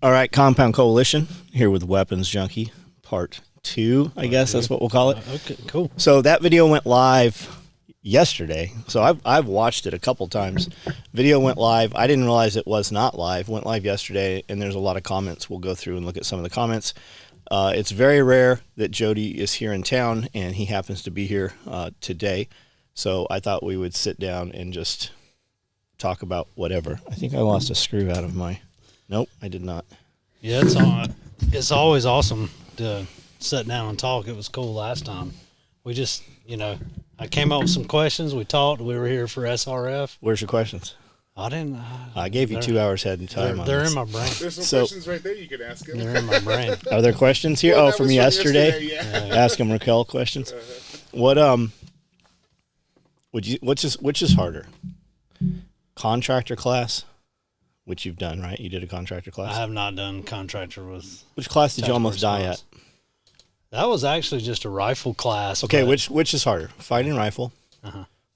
All right, Compound Coalition here with Weapons Junkie, part 2, I guess that's what we'll call it. Okay, cool. So that video went live yesterday. So I've watched it a couple times. Video went live. I didn't realize it was not live. Went live yesterday, and there's a lot of comments. We'll go through and look at some of the comments. It's very rare that Jody is here in town, and he happens to be here today. So I thought we would sit down and just talk about whatever. I think I lost a screw out of my... Nope, I did not. Yeah, it's always awesome to sit down and talk. It was cool last time. We just, I came up with some questions. We talked. We were here for SRF. Where's your questions? I gave you 2 hours head and time on They're this. in my brain. There's some questions right there you could ask him. They're in my brain. Are there questions here? Well, from was yesterday? yeah. Ask him Raquel questions. What which is harder? Contractor class, which you've done, right? You did a contractor class. I have not done contractor with. Which class did you almost die response. at? That was actually just a rifle class. Okay, but- which is harder? Fighting rifle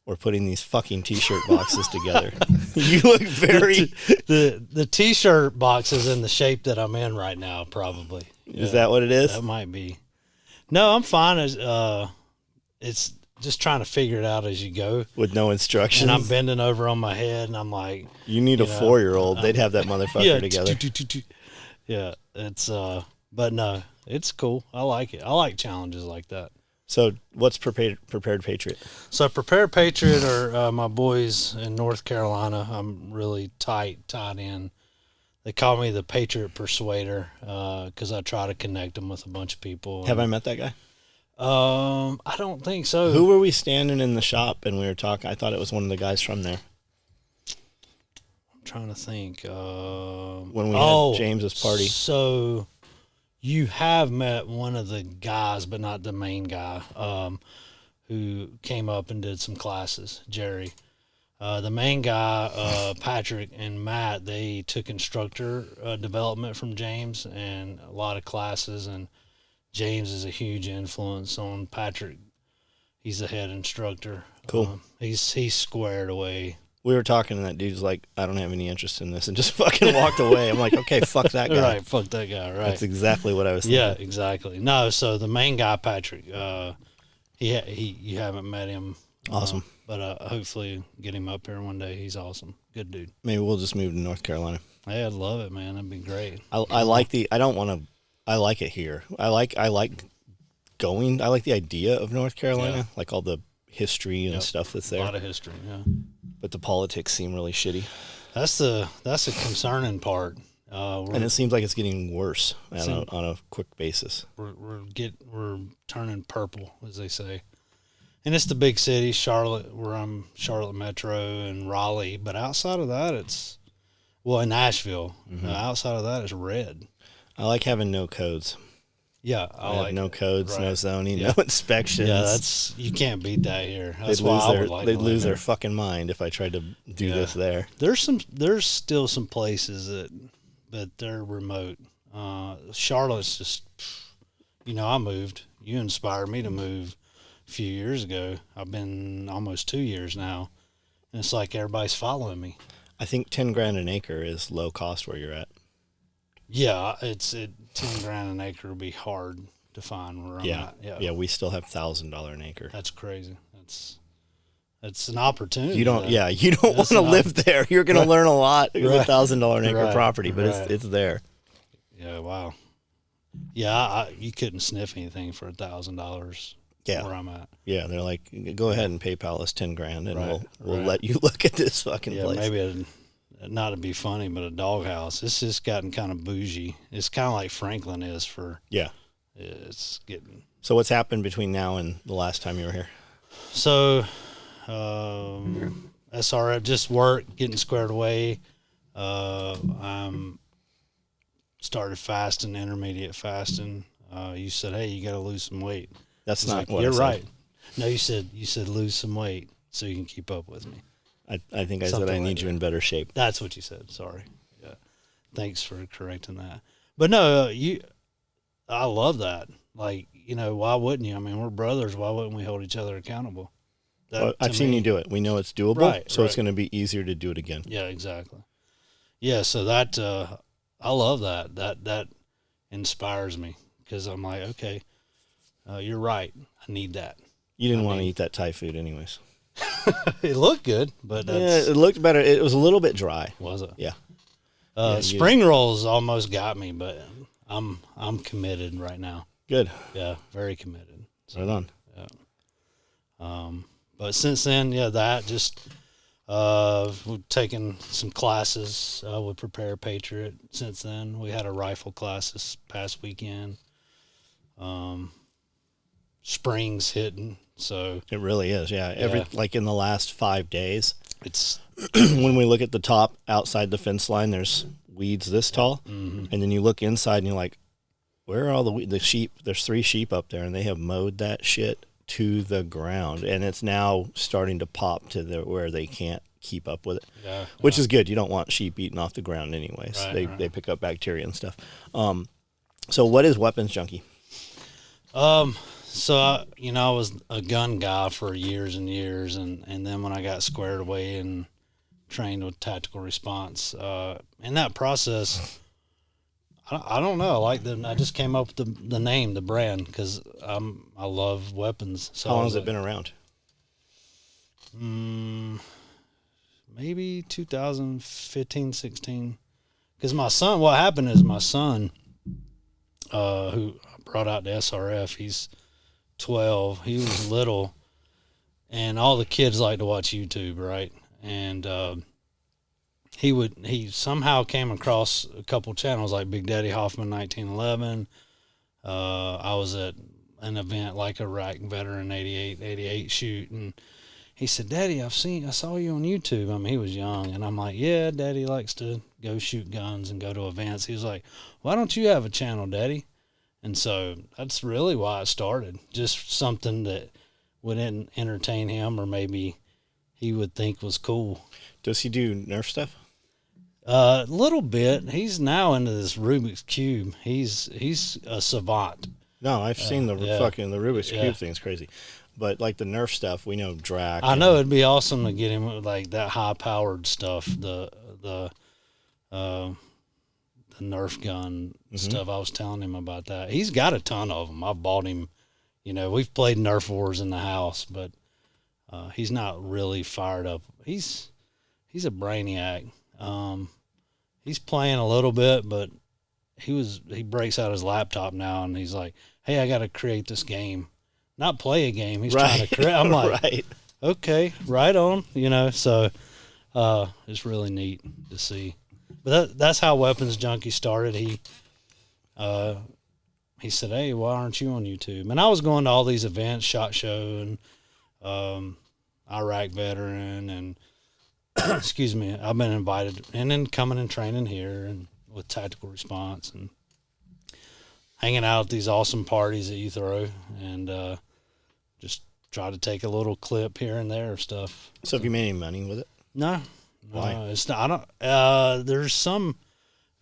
or putting these fucking t-shirt boxes together? You look very... The t-shirt box is in the shape that I'm in right now, probably. Is that what it is? That might be. No, I'm fine. It's just trying to figure it out as you go. With no instructions? And I'm bending over on my head, and I'm like... You need a 4-year-old. They'd have that motherfucker together. Yeah, it's... But no, it's cool. I like it. I like challenges like that. So what's Prepared Patriot? So Prepared Patriot are my boys in North Carolina. I'm really tied in. They call me the Patriot Persuader because I try to connect them with a bunch of people. Have I met that guy? I don't think so. Who were we standing in the shop and we were talking? I thought it was one of the guys from there. I'm trying to think. When we had James's party. So you have met one of the guys, but not the main guy, who came up and did some classes, Jerry. The main guy, Patrick and Matt, they took instructor development from James and a lot of classes, and James is a huge influence on Patrick. He's the head instructor. Cool. He's squared away. We were talking, and that dude's like, I don't have any interest in this, and just fucking walked away. I'm like, okay, fuck that guy. Right, fuck that guy, right. That's exactly what I was thinking. Yeah, exactly. No, so the main guy, Patrick, you haven't met him. Awesome. But hopefully get him up here one day. He's awesome. Good dude. Maybe we'll just move to North Carolina. Hey, I'd love it, man. That'd be great. I like it here. I like going. I like the idea of North Carolina, like all the history and stuff that's there. A lot of history, yeah. But the politics seem really shitty. That's a concerning part. And it seems like it's getting worse on a quick basis. We're turning purple, as they say. And it's the big cities, Charlotte, Charlotte Metro and Raleigh. But outside of that, in Nashville. Outside of that, it's red. I like having no codes. Yeah, I like no codes, no zoning, Yeah. no inspections. Yeah, you can't beat that here. That's they'd lose their fucking mind if I tried to do this there. There's still some places but they're remote. Charlotte's just, I moved. You inspired me to move a few years ago. I've been almost 2 years now, and it's like everybody's following me. I think $10,000 an acre is low cost where you're at. Yeah, $10,000 an acre would be hard to find where I'm at. Yeah, we still have $1,000 an acre. That's crazy. That's an opportunity. You don't want to live there. You're going to learn a lot with $1,000 an acre property, but it's there. Yeah, wow. Yeah, you couldn't sniff anything for $1,000. Yeah, where I'm at. Yeah, they're like, go ahead and PayPal us $10,000, and we'll let you look at this fucking place. Maybe not to be funny, but a doghouse. It's just gotten kind of bougie. It's kind of like Franklin is for. Yeah. It's getting. So what's happened between now and the last time you were here? So, SRF, just work, getting squared away. I'm started fasting, intermediate fasting. You said, hey, you got to lose some weight. That's not what you're I said. right. No, you said lose some weight so you can keep up with me. I think I said I need you in better shape. That's what you said. Sorry. Yeah. Thanks for correcting that. But no, I love that. Like, why wouldn't you? I mean, we're brothers. Why wouldn't we hold each other accountable? I've seen you do it. We know it's doable, so it's going to be easier to do it again. Yeah, exactly. Yeah, so that I love that. That inspires me because I'm like, okay, you're right. I need that. You didn't want to eat that Thai food anyways. It looked good, but that's, it looked better. It was a little bit dry. was it? Yeah. Spring rolls almost got me, but I'm committed right now. Good. Yeah, very committed. So, Right on. yeah. But since then, that just we've taken some classes with Prepare Patriot. Since then, we had a rifle class this past weekend. Spring's hitting, so It really is. Yeah. Like in the last 5 days, it's when we look at the top outside the fence line, there's weeds this tall, and then you look inside and you're like, where are all the sheep? There's 3 sheep up there, and they have mowed that shit to the ground, and it's now starting to pop to where they can't keep up with it, which is good. You don't want sheep eating off the ground anyways. They pick up bacteria and stuff. So what is Weapons Junkie? So I was a gun guy for years and years, and then when I got squared away and trained with tactical response, in that process, I don't know. I just came up with the name, the brand, because I love weapons. So How long has it been around? Maybe 2015, 16. Because my son, what happened is my son, who I brought out to SRF, he's 12. He was little, and all the kids like to watch YouTube, right? And he somehow came across a couple channels like Big Daddy Hoffman 1911. I was at an event like a Iraq veteran 88 shoot, and he said, "Daddy, I saw you on YouTube." I mean, he was young, and I'm like, "Yeah, Daddy likes to go shoot guns and go to events." He was like, "Why don't you have a channel, Daddy?" And so that's really why it started. Just something that would entertain him, or maybe he would think was cool. Does he do Nerf stuff? A little bit. He's now into this Rubik's Cube. He's a savant. No, I've seen the Rubik's Cube thing's crazy. But like the Nerf stuff, we know Drac. I know it'd be awesome to get him with like that high powered stuff, the Nerf gun stuff. I was telling him about that. He's got a ton of them. I've bought him. We've played Nerf wars in the house, but he's not really fired up. He's a brainiac. He's playing a little bit, but he breaks out his laptop now and he's like, "Hey, I got to create this game." Not play a game. He's trying to create. I'm like, right. Okay, right on. So it's really neat to see. But that's how Weapons Junkie started. He said, "Hey, why aren't you on YouTube?" And I was going to all these events, SHOT Show and Iraq veteran, and excuse me, I've been invited, and then coming and training here and with tactical response and hanging out at these awesome parties that you throw, and just try to take a little clip here and there of stuff. So have you made any money with it? No. Why? It's not. I don't. There's some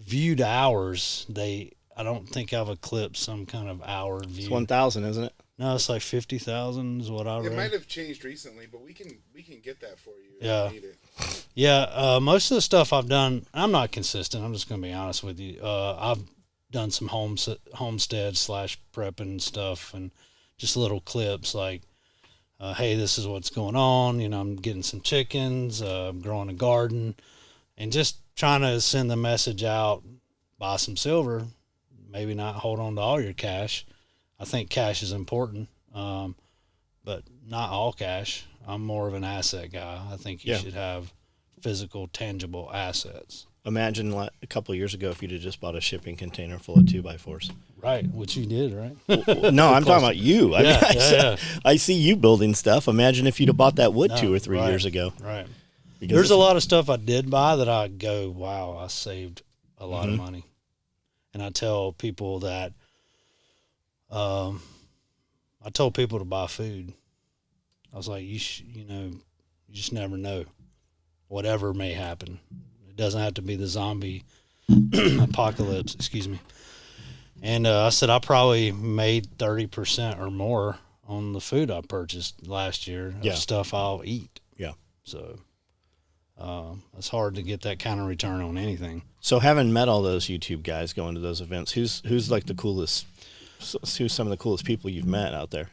viewed hours. I don't think I've eclipsed some kind of hour view. It's 1,000, isn't it? No, it's like 50,000 is what I read. It might have changed recently, but we can get that for you. Yeah. If you need it. Yeah. Most of the stuff I've done, I'm not consistent. I'm just going to be honest with you. I've done some homestead / prepping stuff and just little clips like, hey, this is what's going on. I'm getting some chickens, I'm growing a garden, and just trying to send the message out, buy some silver, maybe not hold on to all your cash. I think cash is important, but not all cash. I'm more of an asset guy. I think you should have physical, tangible assets. Imagine a couple of years ago if you'd have just bought a shipping container full of 2x4s. Right, which you did, right? No, I'm talking about you. I see you building stuff. Imagine if you'd have bought that wood 2 or 3 years ago. Right. There's a lot of stuff I did buy that I go, wow, I saved a lot of money. And I tell people that, I told people to buy food. I was like, you just never know. Whatever may happen. It doesn't have to be the zombie apocalypse, excuse me. And I said I probably made 30% or more on the food I purchased last year of stuff I'll eat. Yeah. So It's hard to get that kind of return on anything. So having met all those YouTube guys going to those events, who's like the coolest? Who's some of the coolest people you've met out there?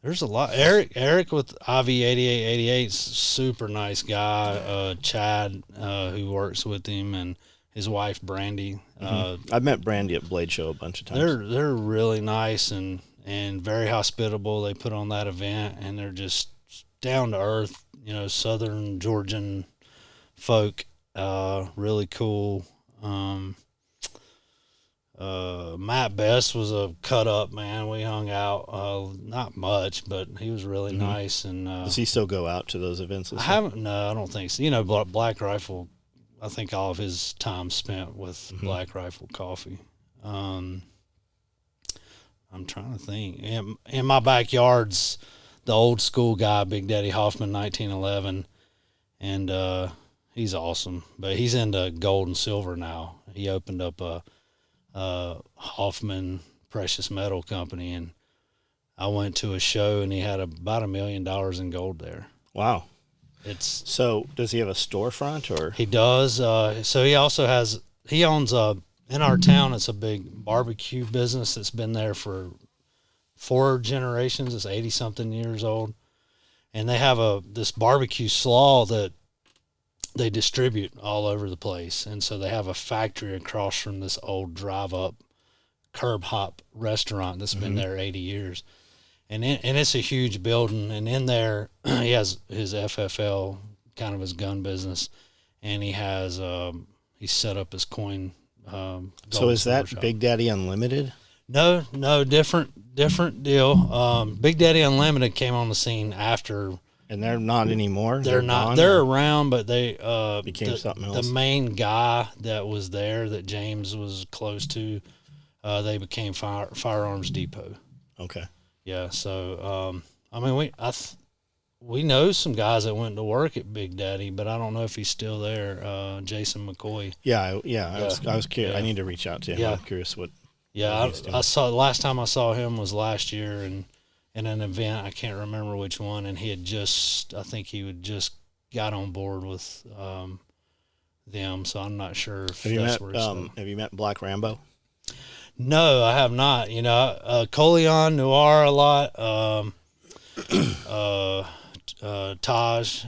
There's a lot. Eric with IV8888, super nice guy. Chad, who works with him, and his wife Brandy. I've met Brandy at Blade Show a bunch of times. They're really nice and very hospitable. They put on that event, and they're just down to earth, Southern Georgian folk. Really cool. Matt Best was a cut up man. We hung out, not much, but he was really nice. And does he still go out to those events? I haven't. No, I don't think so. Black Rifle. I think all of his time spent with Black Rifle Coffee. I'm trying to think. In my backyard's the old school guy, Big Daddy Hoffman, 1911, and he's awesome. But he's into gold and silver now. He opened up a Hoffman Precious Metal Company, and I went to a show, and he had about $1 million in gold there. Wow. So does he have a storefront, or? He does. So he also owns in our town, it's a big barbecue business that's been there for 4 generations. It's 80 something years old. And they have this barbecue slaw that they distribute all over the place. And so they have a factory across from this old drive up curb hop restaurant that's been there 80 years. And it's a huge building, and in there he has his FFL, kind of his gun business, and he has he set up his coin. So is that shop. Big Daddy Unlimited? No, different deal. Big Daddy Unlimited came on the scene after, and they're not anymore. They're not. They're around, but they became something else. The main guy that was there, that James was close to, they became Firearms Depot. Okay. Yeah, so we know some guys that went to work at Big Daddy, but I don't know if he's still there. Jason McCoy. I was curious. I need to reach out to him. Yeah. I'm curious what. Yeah, I saw last time I saw him was last year, and in an event, I can't remember which one, and I think he had just got on board with them, so I'm not sure if that's where it's have you met Black Rambo? No, I have not. Coleon, Noir a lot, Taj,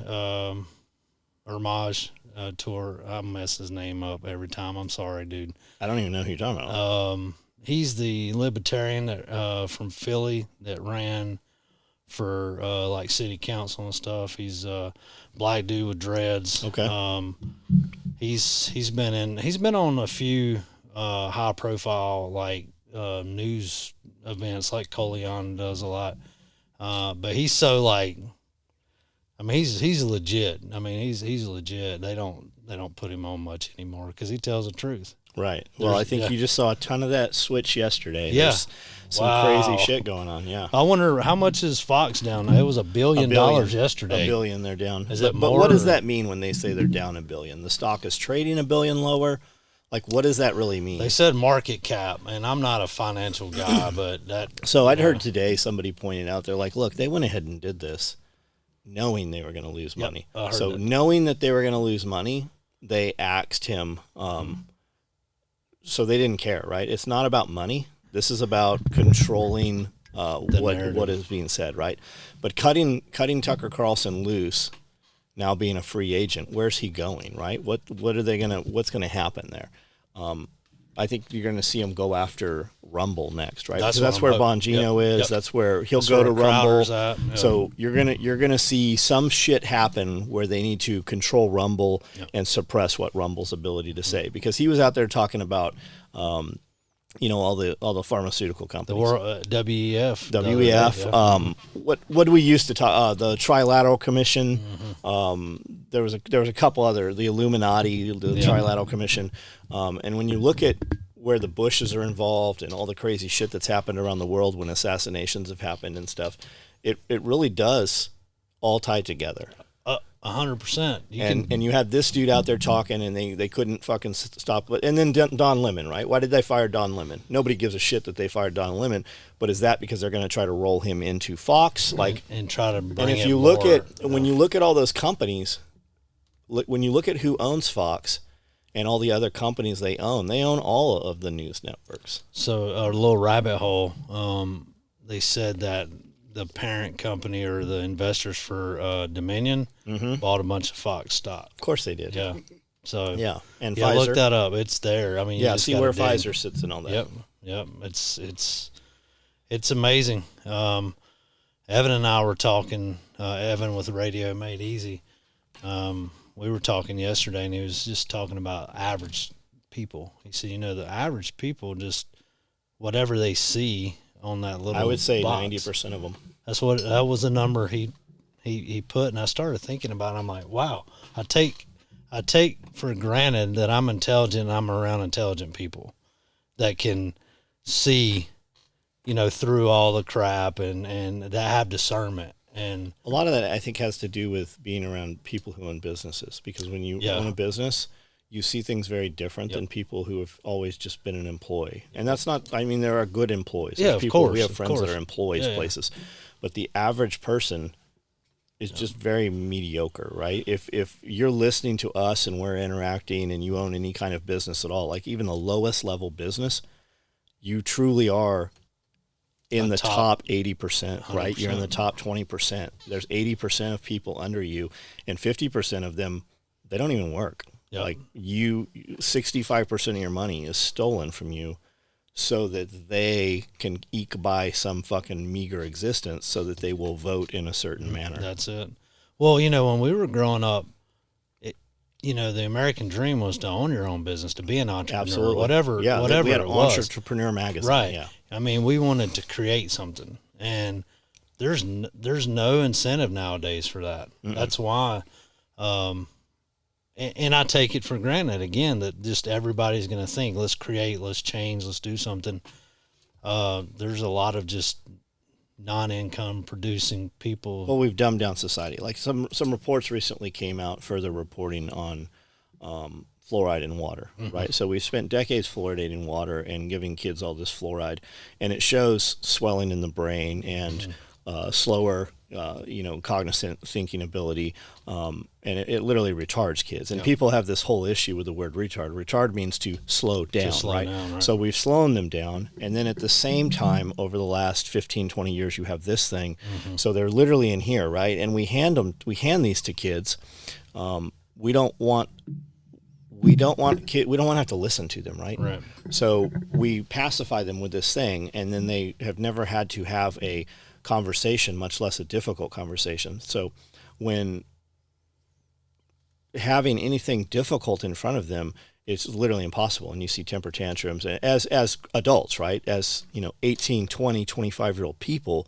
Hermage Tour. I mess his name up every time. I'm sorry, dude. I don't even know who you're talking about. He's the libertarian that from Philly that ran for like city council and stuff. He's a black dude with dreads. Okay. He's been on a few high profile news events like Coleon does a lot. But he's so he's legit. He's legit. They don't put him on much anymore because he tells the truth. Right. Well, I think you just saw a ton of that switch yesterday. Yeah. There's some crazy shit going on. Yeah. I wonder how much is Fox down now. It was $1 billion yesterday. $1 billion they're down. Is it more? But what does that mean when they say they're down $1 billion? The stock is trading $1 billion lower. Like, what does that really mean? They said market cap, and I'm not a financial guy, but that. So I'd heard today somebody pointed out, they're like, look, they went ahead and did this knowing they were going to lose money. So knowing that they were going to lose money, they axed him. So they didn't care, right? It's not about money. This is about controlling what is being said, right? But cutting Tucker Carlson loose, now being a free agent, where's he going, right? What's gonna happen there? I think you're gonna see him go after Rumble next, right? That's where Bongino is. Yep. That's where he'll go to Rumble. Yep. So you're gonna see some shit happen where they need to control Rumble and suppress what Rumble's ability to say, because he was out there talking about all the pharmaceutical companies. The WEF. WEF. What do we used to talk? The Trilateral Commission. There was a couple other, the Illuminati, the Trilateral Commission. And when you look at where the Bushes are involved and all the crazy shit that's happened around the world when assassinations have happened and stuff, it really does all tie together. 100%. And you had this dude out there talking, and they couldn't fucking stop it. And then Don Lemon, right? Why did they fire Don Lemon? Nobody gives a shit that they fired Don Lemon, but is that because they're going to try to roll him into Fox, and try to bring? And if you look at when you look at all those companies, when you look at who owns Fox and all the other companies they own all of the news networks. So a little rabbit hole. They said that the parent company or the investors for Dominion bought a bunch of Fox stock. Of course they did. Yeah. So yeah, and yeah, Pfizer. look that up. It's there. I mean, you just see where gotta dig. Pfizer sits in all that. Yep. It's amazing. Evan and I were talking. Evan with Radio Made Easy. We were talking yesterday, and he was just talking about average people. He said, the average people just whatever they see on that little. I would say box, 90% of them. That was the number he put, and I started thinking about it. I'm like, wow. I take for granted that I'm intelligent. And I'm around intelligent people that can see, through all the crap and that have discernment. And a lot of that, I think, has to do with being around people who own businesses. Because when you own a business, you see things very different than people who have always just been an employee. And that's not, there are good employees. Yeah, people, of course. We have friends that are employees places. But the average person is just very mediocre, right? If you're listening to us and we're interacting and you own any kind of business at all, like even the lowest level business, you truly are in the top 80%, 100%. right? You're in the top 20%. There's 80% of people under you, and 50% of them, they don't even work. Yep. Like 65% of your money is stolen from you so that they can eke by some fucking meager existence so that they will vote in a certain manner. That's it. Well, when we were growing up, the American dream was to own your own business, to be an entrepreneur, Absolutely. whatever we had it was. Entrepreneur magazine. Right. Yeah. We wanted to create something, and there's no incentive nowadays for that. Mm-mm. That's why, and I take it for granted again that just everybody's going to think, let's create, let's change, let's do something. There's a lot of just non-income producing people. Well, we've dumbed down society. Like some reports recently came out, further reporting on fluoride in water, right? So we've spent decades fluoridating water and giving kids all this fluoride, and it shows swelling in the brain and slower, cognizant thinking ability, and it literally retards kids. And people have this whole issue with the word retard. Retard means to slow down, right? So we've slowed them down, and then at the same time, over the last 15, 20 years, you have this thing. So they're literally in here, right? And we hand these to kids. We don't want to have to listen to them, right? Right. So we pacify them with this thing, and then they have never had to have a conversation, much less a difficult conversation. So when having anything difficult in front of them, it's literally impossible. And you see temper tantrums as adults, right? As 18, 20, 25-year-old people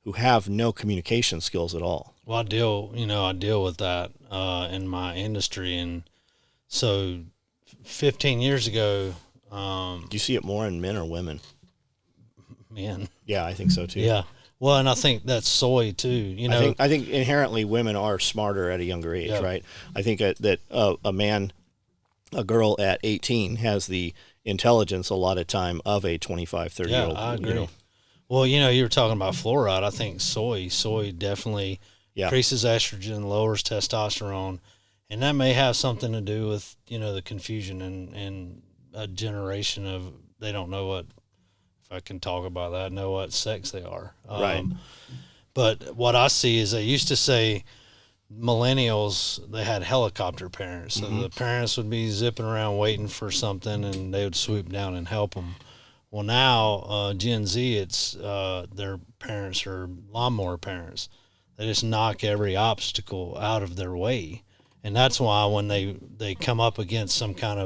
who have no communication skills at all. Well, I deal with that in my industry, and so 15 years ago. Do you see it more in men or women? Men. Yeah, I think so too. Yeah. Well, and I think that's soy too. I think inherently women are smarter at a younger age, right? I think that a girl at 18 has the intelligence a lot of time of a 25, 30-year-old. Yeah, I agree. Well, you were talking about fluoride. I think soy definitely increases estrogen, lowers testosterone, and that may have something to do with, the confusion and a generation of, they don't know what, I can talk about that, know what sex they are. Right. But what I see is they used to say millennials, they had helicopter parents. So the parents would be zipping around waiting for something, and they would swoop down and help them. Well, now Gen Z, it's their parents are lawnmower parents. They just knock every obstacle out of their way. And that's why when they come up against some kind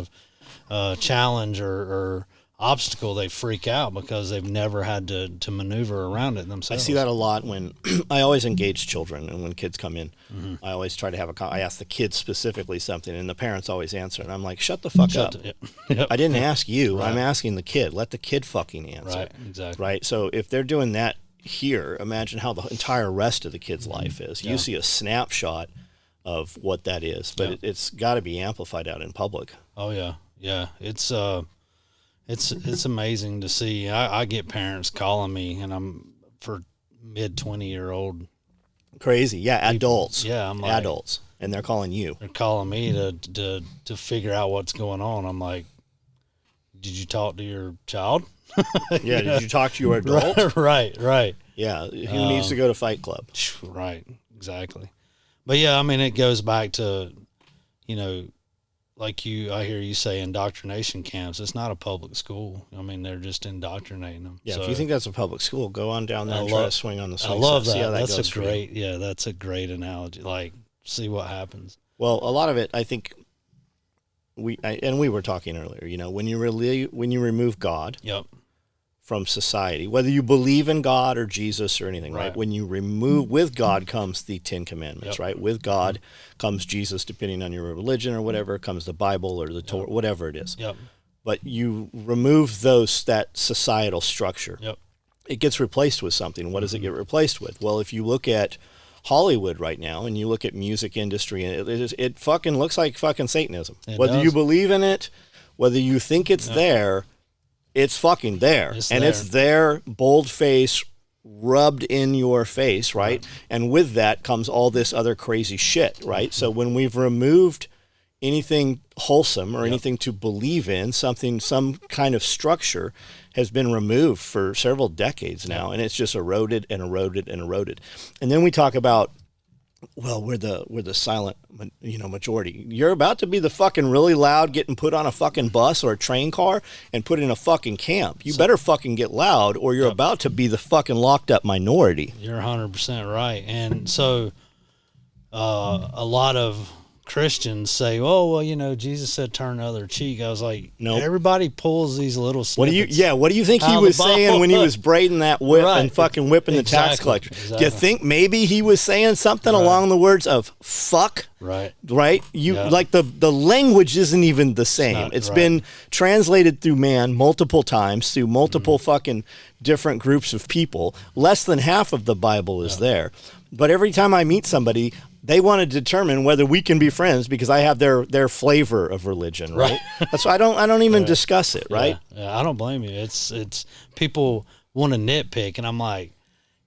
of challenge or obstacle, they freak out because they've never had to maneuver around it themselves. I see that a lot when I always engage children, and when kids come in, I always try to I ask the kids specifically something, and the parents always answer, and I'm like, shut the fuck up. Yep. I didn't ask you. Right. I'm asking the kid. Let the kid fucking answer. Right, exactly. Right? So if they're doing that here, imagine how the entire rest of the kid's life is. You see a snapshot of what that is, but it's got to be amplified out in public. Oh, yeah. Yeah. It's amazing to see. I get parents calling me, and I'm for mid-20-year-old. Crazy. Yeah, adults. Yeah, I'm like, adults. and they're calling you. They're calling me to figure out what's going on. I'm like, did you talk to your child? Yeah, did you talk to your adult? Right. Yeah, who needs to go to Fight Club? Right, exactly. But yeah, I mean, it goes back to, like I hear you say indoctrination camps. It's not a public school. I mean, they're just indoctrinating them. Yeah, so, if you think that's a public school, go on down there and try to swing on the swing. I love set. that. See how That's goes a great, that's a great analogy. Like, see what happens. Well, a lot of it, I think, we were talking earlier. When you remove God, Yep. from society, whether you believe in God or Jesus or anything, right? When you remove, with God comes the 10 Commandments, right? With God comes Jesus, depending on your religion or whatever, comes the Bible or the Torah, whatever it is. Yep. But you remove that societal structure. Yep. It gets replaced with something. What does it get replaced with? Well, if you look at Hollywood right now and you look at music industry, and it fucking looks like fucking Satanism. Whether you believe in it, whether you think it's there, it's fucking there. It's there, bold face, rubbed in your face, right? And with that comes all this other crazy shit, right? So when we've removed anything wholesome or anything to believe in, some kind of structure has been removed for several decades now, and it's just eroded and eroded and eroded. And then we talk about, well, we're the silent, majority. You're about to be the fucking really loud, getting put on a fucking bus or a train car and put in a fucking camp. You better fucking get loud, or you're about to be the fucking locked up minority. You're 100% right. And so, a lot of Christians say, "Oh, well, Jesus said turn the other cheek." I was like, nope. Everybody pulls these little snippets. What do you think he was saying when he was braiding that whip and fucking whipping the tax collector? Exactly. Do you think maybe he was saying something along the words of fuck? Right. Like the language isn't even the same. It's been translated through man multiple times through multiple fucking different groups of people. Less than half of the Bible is there. But every time I meet somebody, they want to determine whether we can be friends because I have their flavor of religion, right? That's why I don't even discuss it, right? Yeah, I don't blame you. It's people want to nitpick, and I'm like,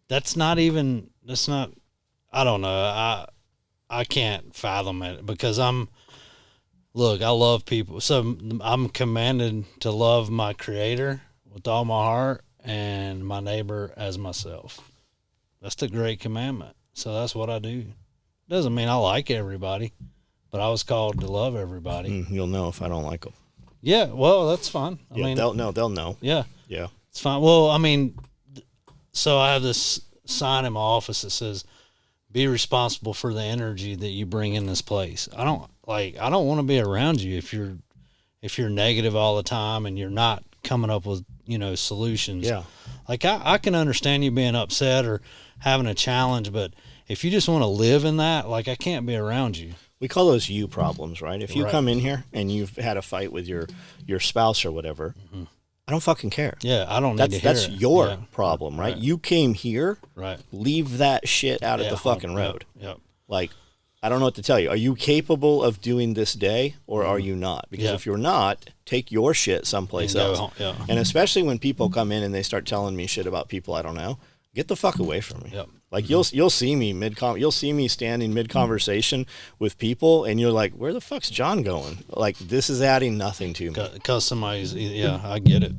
that's not. I don't know. I can't fathom it because I love people. So I'm commanded to love my Creator with all my heart and my neighbor as myself. That's the great commandment. So that's what I do. Doesn't mean I like everybody, but I was called to love everybody. You'll know if I don't like them. Yeah, well, that's fine. I mean, they'll know. Yeah. Yeah. It's fine. Well, I mean, so I have this sign in my office that says, be responsible for the energy that you bring in this place. I don't want to be around you if you're negative all the time and you're not coming up with, solutions. Yeah. Like I can understand you being upset or having a challenge, but if you just want to live in that, like I can't be around you. We call those you problems, right? If you come in here and you've had a fight with your spouse or whatever, I don't fucking care. Yeah, I don't need to hear That's it. your problem, right? You came here. Right. Leave that shit out of the fucking road. Yep. Like, I don't know what to tell you. Are you capable of doing this day or are you not? Because if you're not, take your shit someplace else. Yeah. And especially when people come in and they start telling me shit about people I don't know, get the fuck away from me. Yep. Like you'll see me standing mid conversation with people and you're like, where the fuck's John going? Like this is adding nothing to me. Because somebody's I get it.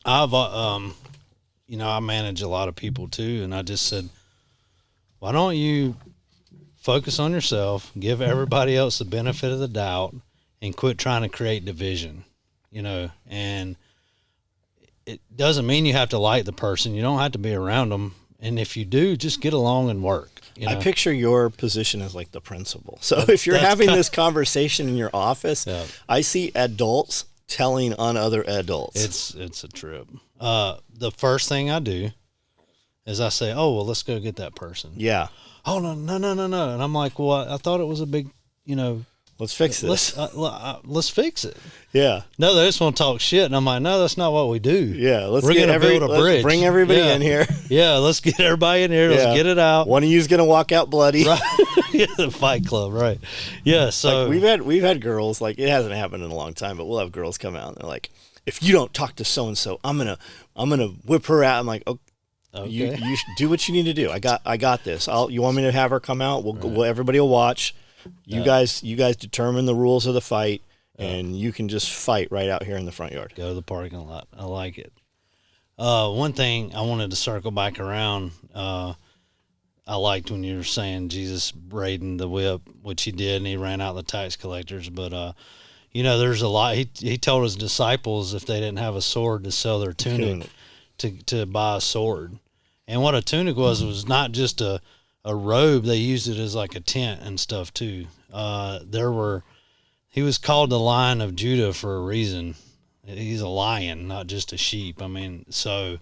I've I manage a lot of people too, and I just said, why don't you focus on yourself, give everybody else the benefit of the doubt, and quit trying to create division, and it doesn't mean you have to like the person. You don't have to be around them. And if you do, just get along and work. I picture your position as like the principal. So if you're having this conversation in your office, I see adults telling on other adults. It's a trip. The first thing I do is I say, oh, well, let's go get that person. Yeah. Oh, no. And I'm like, well, I thought it was a big, let's fix this. Let's fix it. Yeah. No, they just want to talk shit. And I'm like, no, that's not what we do. Yeah. We're going to build a bridge. Bring everybody in here. Yeah. Let's get everybody in here. Let's get it out. One of you's going to walk out bloody. Right. Yeah, the Fight Club. Right. Yeah. So like we've had girls, like it hasn't happened in a long time, but we'll have girls come out and they're like, if you don't talk to so-and-so, I'm going to whip her out. I'm like, You should do what you need to do. I got this. You want me to have her come out? Everybody will watch. You guys determine the rules of the fight, and you can just fight right out here in the front yard. Go to the parking lot. I like it. One thing I wanted to circle back around. I liked when you were saying Jesus braiding the whip, which he did, and he ran out the tax collectors. But there's a lot. He told his disciples if they didn't have a sword to sell their tunic. To buy a sword. And what a tunic was not just a robe. They used it as like a tent and stuff too. He was called the Lion of Judah for a reason. He's a lion, not just a sheep. I mean, so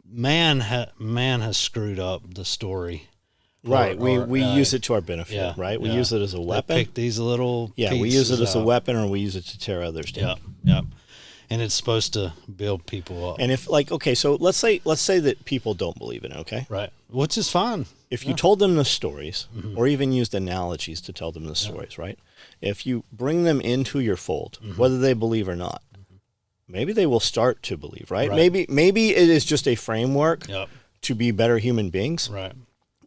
man has screwed up the story. Right. We use it to our benefit, right? We use it as a weapon. They pick these little we use it as a weapon, or we use it to tear others down. Yeah. And it's supposed to build people up. And if so let's say that people don't believe in it, okay? Right. Which is fine. If you told them the stories, or even used analogies to tell them the stories, right? If you bring them into your fold, whether they believe or not, maybe they will start to believe, right? Maybe it is just a framework to be better human beings. Right.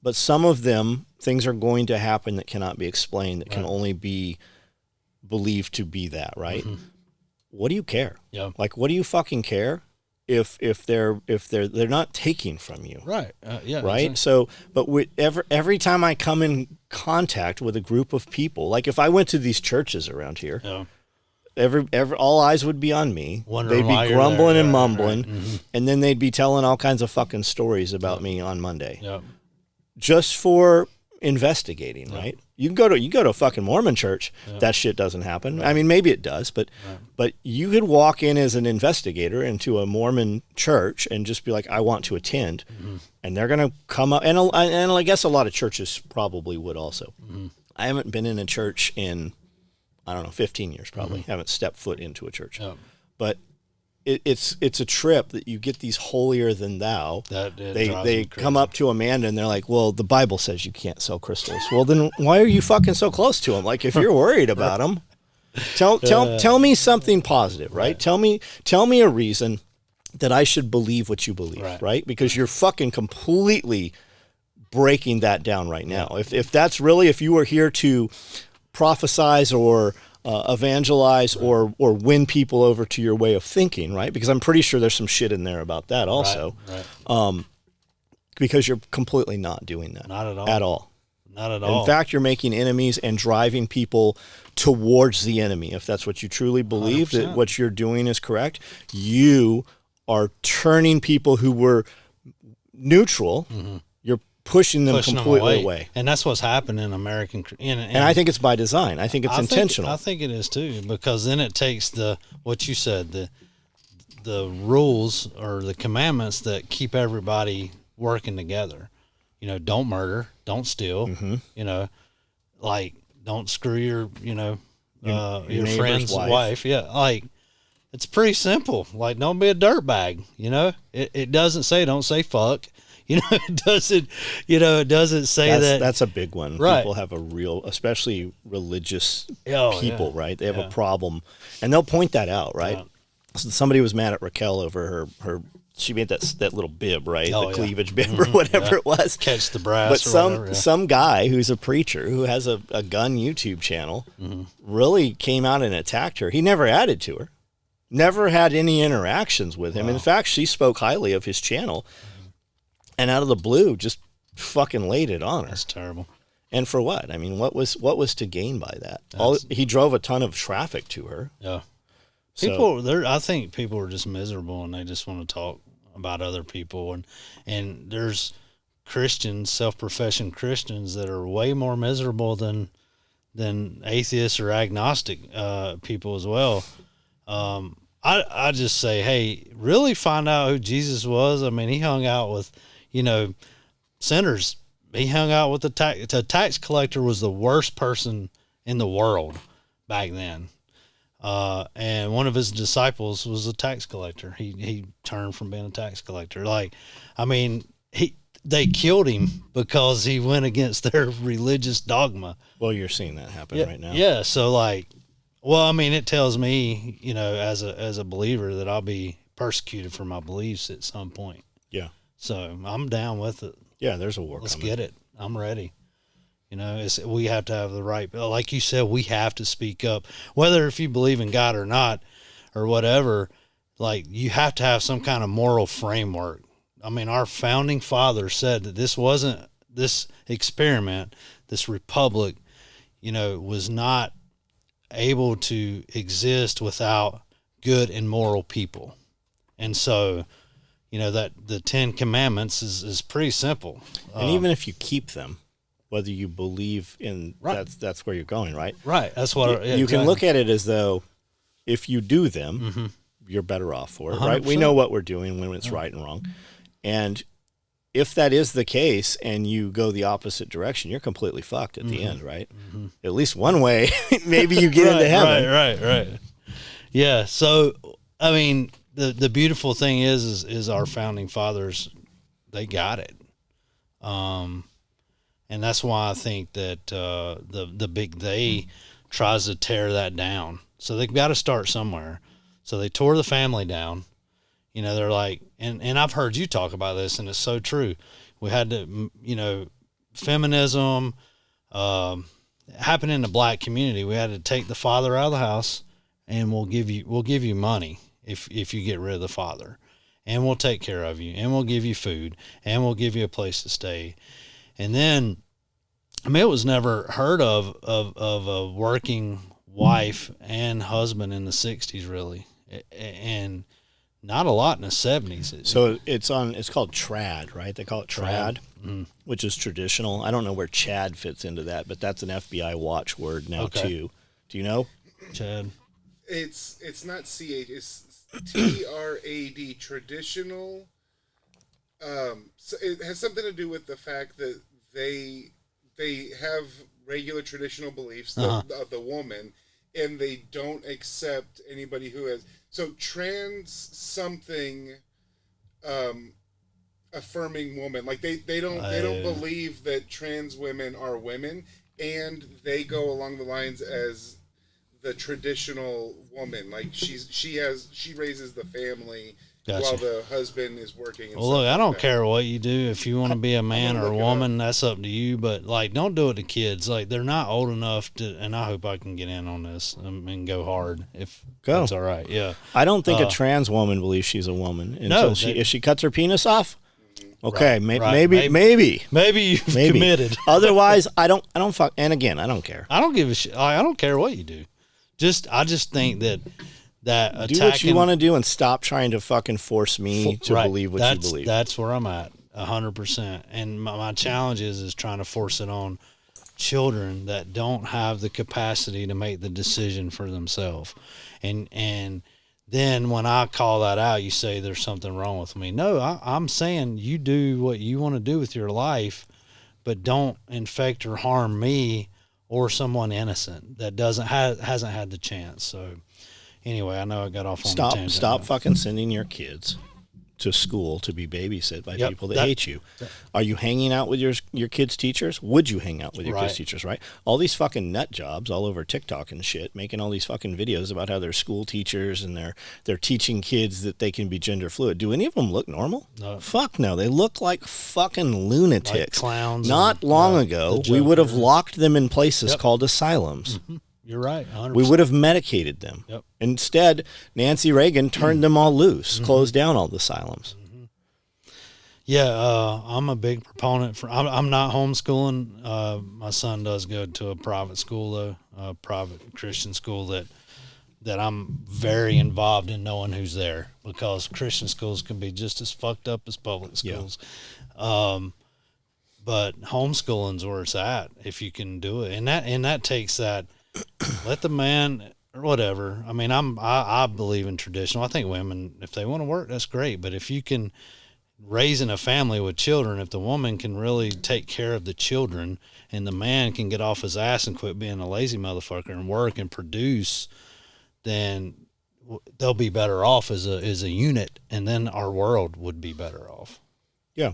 But some of them, things are going to happen that cannot be explained, that can only be believed to be that, right? What do you care? Yeah. Like, what do you fucking care if they're not taking from you? Right. Right. Exactly. So, but every time I come in contact with a group of people, like if I went to these churches around here, all eyes would be on me. Wondering they'd why be you're grumbling there. and mumbling, Right. and then they'd be telling all kinds of fucking stories about me on Monday, Yeah. just for investigating, right? You can go to a fucking Mormon church. That shit doesn't happen. Right. I mean, maybe it does, but you could walk in as an investigator into a Mormon church and just be like, I want to attend, and they're gonna come up. And I guess a lot of churches probably would also. I haven't been in a church in 15 years probably. Haven't stepped foot into a church, but it's a trip that you get these holier than thou. They come up to Amanda and they're like, well, the Bible says you can't sell crystals. Well, then why are you fucking so close to them? Like, if you're worried about them, tell me something positive, right? Tell me a reason that I should believe what you believe, right? Because you're fucking completely breaking that down right now. If that's really, if you were here to prophesize or evangelize or win people over to your way of thinking, right? Because I'm pretty sure there's some shit in there about that also. Right. Because you're completely not doing that. Not at all. At all. Not at all. In fact, you're making enemies and driving people towards the enemy. If that's what you truly believe, 100%. That what you're doing is correct, you are turning people who were neutral, you're pushing them completely away. And that's what's happened in American. And I think it's by design. I think it's intentional. I think it is too, because then it takes what you said, the rules or the commandments that keep everybody working together. Don't murder, don't steal, like don't screw your friend's wife. Yeah. Like, it's pretty simple. Like, don't be a dirtbag. It doesn't say, don't say fuck. It doesn't say that. That's a big one. Right. People have especially religious people, right? They have a problem, and they'll point that out, right? Yeah. So somebody was mad at Raquel over her. She made that little bib, right? The cleavage bib or whatever it was. Catch the brass. But some guy who's a preacher who has a gun YouTube channel really came out and attacked her. He never added to her, never had any interactions with him. Wow. In fact, she spoke highly of his channel. And out of the blue, just fucking laid it on her. That's terrible. And for what? I mean, what was to gain by that? He drove a ton of traffic to her. Yeah. I think people are just miserable and they just want to talk about other people. And there's Christians, self-professing Christians, that are way more miserable than atheists or agnostic people as well. I just say, hey, really find out who Jesus was. I mean, he hung out with, sinners. He hung out with the tax collector. Was the worst person in the world back then. And one of his disciples was a tax collector. He turned from being a tax collector. Like, I mean, they killed him because he went against their religious dogma. Well, you're seeing that happen right now. Yeah. So like, well, I mean, it tells me, as a believer, that I'll be persecuted for my beliefs at some point. Yeah. So I'm down with it. Yeah, there's a war Let's coming. get it. I'm ready. You know, we have to have the right, like you said, we have to speak up, whether if you believe in God or not, or whatever. Like, you have to have some kind of moral framework. I mean, our founding fathers said that this experiment, this republic, you know, was not able to exist without good and moral people. And so, you know, that the 10 Commandments is pretty simple. And even if you keep them, whether you believe in Right. that's where you're going, right? Right. That's what You can look at it as though if you do them, Mm-hmm. you're better off for it, right? We 100%. know what we're doing when it's right and wrong. And if that is the case and you go the opposite direction, you're completely fucked at the end, right? At least one way, maybe you get into heaven. Right. Yeah. So, I mean, the beautiful thing is our founding fathers, they got it. And that's why I think that the big they tries to tear that down. So they've got to start somewhere. So they tore the family down. You know, they're like, and I've heard you talk about this, and it's so true. We had to, you know, feminism happened in the black community. We had to take the father out of the house, and we'll give you money if you get rid of the father, and we'll take care of you, and we'll give you food, and we'll give you a place to stay. And then, I mean, it was never heard of a working wife and husband in the 60s, really, and not a lot in the 70s. So it's called trad, right? They call it trad, which is traditional. I don't know where Chad fits into that, but that's an FBI watch word now too. Do you know? Chad. It's not CH, it's TRAD, traditional. So it has something to do with the fact that they have regular traditional beliefs of the woman, and they don't accept anybody who has. So trans something, affirming woman, like they don't believe that trans women are women, and they go along the lines as the traditional woman, like she raises the family. Gotcha. While the husband is working. And well, look, I don't like care what you do. If you want to be a man or a woman, that's up to you. But, like, don't do it to kids. Like, they're not old enough to, and I hope I can get in on this and go hard if that's all right. Yeah. I don't think a trans woman believes she's a woman until if she cuts her penis off. Okay, maybe you've committed. Otherwise, I don't fuck. And again, I don't care. I don't give a shit. I don't care what you do. I just think that do what you want to do and stop trying to fucking force me to believe what you believe. That's where I'm at, 100%. And my challenge is trying to force it on children that don't have the capacity to make the decision for themselves. And then when I call that out, you say there's something wrong with me. No, I'm saying you do what you want to do with your life, but don't infect or harm me or someone innocent that hasn't had the chance. So anyway, I know I got off on a tangent. Stop fucking sending your kids to school to be babysit by people that hate you. Are you hanging out with your kids' teachers? Would you hang out with your kids' teachers, right? All these fucking nut jobs all over TikTok and shit, making all these fucking videos about how they're school teachers and they're teaching kids that they can be gender fluid. Do any of them look normal? No. Fuck no. They look like fucking lunatics. Like clowns. Not long ago, we would have locked them in places called asylums. Mm-hmm. You're right, 100%. We would have medicated them. Yep. Instead, Nancy Reagan turned them all loose, closed down all the asylums. Yeah, I'm a big proponent for. I'm not homeschooling. My son does go to a private school though, a private Christian school that I'm very involved in knowing who's there, because Christian schools can be just as fucked up as public schools. Yeah. But homeschooling's where it's at if you can do it, and that takes that. Let the man or whatever. I mean, I believe in traditional. I think women, if they want to work, that's great. But if you can raising a family with children, if the woman can really take care of the children and the man can get off his ass and quit being a lazy motherfucker and work and produce, then they'll be better off as a unit, and then our world would be better off. Yeah.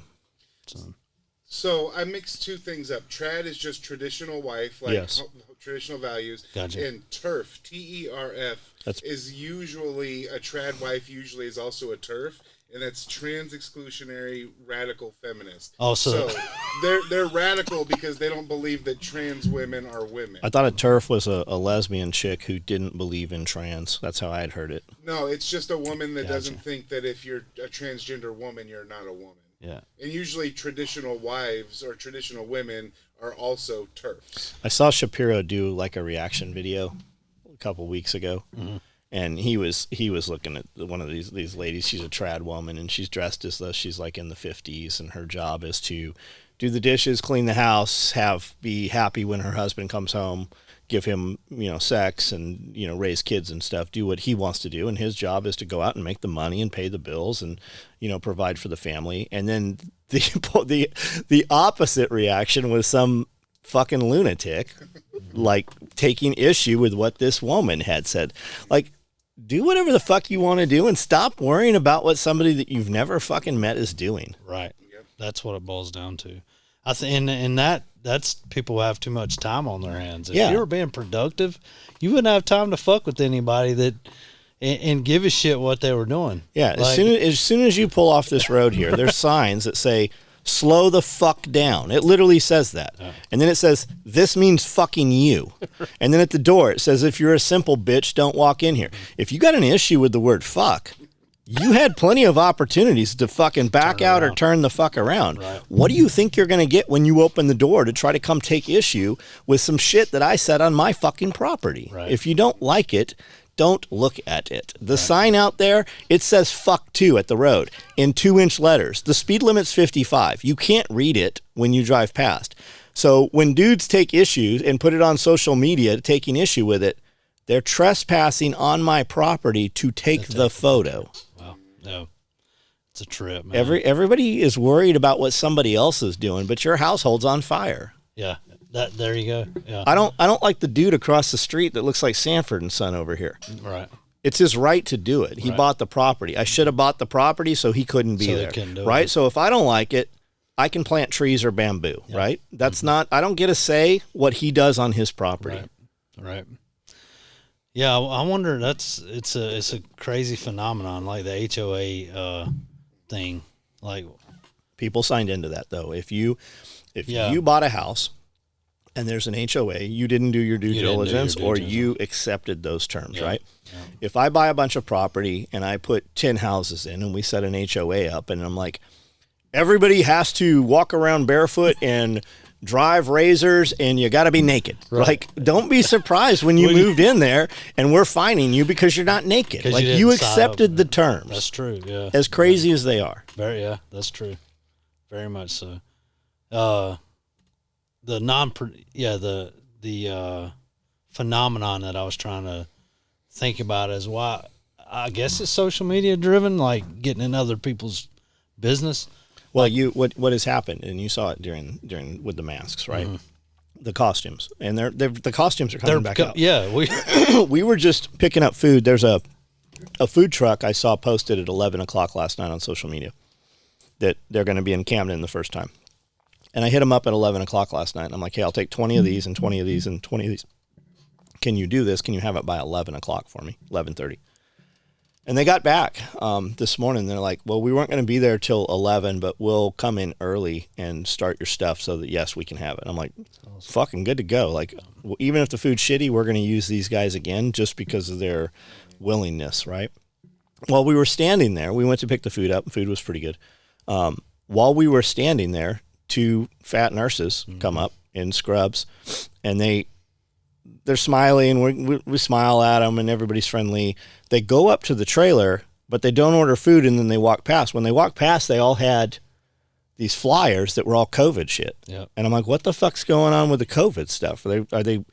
So I mixed two things up. Trad is just traditional wife, like Yes. traditional values. Gotcha. And TERF, TERF, That's- is usually a trad wife. Usually is also a TERF, and that's trans exclusionary radical feminist. Oh, so they're radical because they don't believe that trans women are women. I thought a TERF was a lesbian chick who didn't believe in trans. That's how I had heard it. No, it's just a woman that doesn't think that if you're a transgender woman, you're not a woman. yeah. And usually traditional wives or traditional women are also TERFs. I saw Shapiro do like a reaction video a couple weeks ago, and he was looking at one of these ladies. She's a trad woman, and she's dressed as though she's like in the 50s, and her job is to do the dishes, clean the house, be happy when her husband comes home, give him sex, and raise kids and stuff. Do what he wants to do, and his job is to go out and make the money and pay the bills and provide for the family. And then the opposite reaction was some fucking lunatic like taking issue with what this woman had said. Like, do whatever the fuck you want to do and stop worrying about what somebody that you've never fucking met is doing. Right. That's what it boils down to. I think, and that's people who have too much time on their hands. If you were being productive, you wouldn't have time to fuck with anybody that and give a shit what they were doing. Yeah. As soon as you pull off this road here, there's signs that say, slow the fuck down. It literally says that. And then it says, this means fucking you. And then at the door, it says, if you're a simple bitch, don't walk in here. If you got an issue with the word fuck, you had plenty of opportunities to fucking back out or turn the fuck around. Right. What do you think you're going to get when you open the door to try to come take issue with some shit that I said on my fucking property? Right. If you don't like it, don't look at it. The sign out there, it says fuck two at the road in 2-inch letters. The speed limit's 55. You can't read it when you drive past. So when dudes take issues and put it on social media taking issue with it, they're trespassing on my property to take the photo. Wow. No. It's a trip, man. Everybody is worried about what somebody else is doing, but your household's on fire. Yeah. There you go. Yeah. I don't like the dude across the street that looks like Sanford and Son over here. Right. It's his right to do it. He bought the property. I should have bought the property so he couldn't be there. Right? So if I don't like it, I can plant trees or bamboo, right? That's not, I don't get to say what he does on his property. Right. Yeah, I wonder, it's a crazy phenomenon, like the HOA thing. Like, people signed into that though. If you bought a house and there's an HOA, you didn't do your due diligence or you accepted those terms, right? Yeah. If I buy a bunch of property and I put 10 houses in and we set an HOA up and I'm like, everybody has to walk around barefoot and drive razors and you got to be naked. Right. Like, don't be surprised when you moved in there and we're fining you because you're not naked. Like, you accepted the terms. That's true, yeah. As crazy as they are. That's true. Very much so. The phenomenon that I was trying to think about is why I guess it's social media driven, like getting in other people's business. Well, what has happened, and you saw it during with the masks, right? Mm-hmm. The costumes, and the costumes are coming back up. Yeah, we were just picking up food. There's a food truck I saw posted at 11 o'clock last night on social media that they're going to be in Camden the first time. And I hit them up at 11 o'clock last night. And I'm like, hey, I'll take 20 of these and 20 of these and 20 of these. Can you do this? Can you have it by 11 o'clock for me? 11:30. And they got back this morning. They're like, well, we weren't going to be there till 11, but we'll come in early and start your stuff so that, yes, we can have it. I'm like, fucking good to go. Like, even if the food's shitty, we're going to use these guys again just because of their willingness, right? While we were standing there, we went to pick the food up. Food was pretty good. While we were standing there, 2 fat nurses come up in scrubs, and they're smiling. We smile at them, and everybody's friendly. They go up to the trailer, but they don't order food, and then they walk past. When they walk past, they all had these flyers that were all COVID shit. Yep. And I'm like, what the fuck's going on with the COVID stuff? Are they?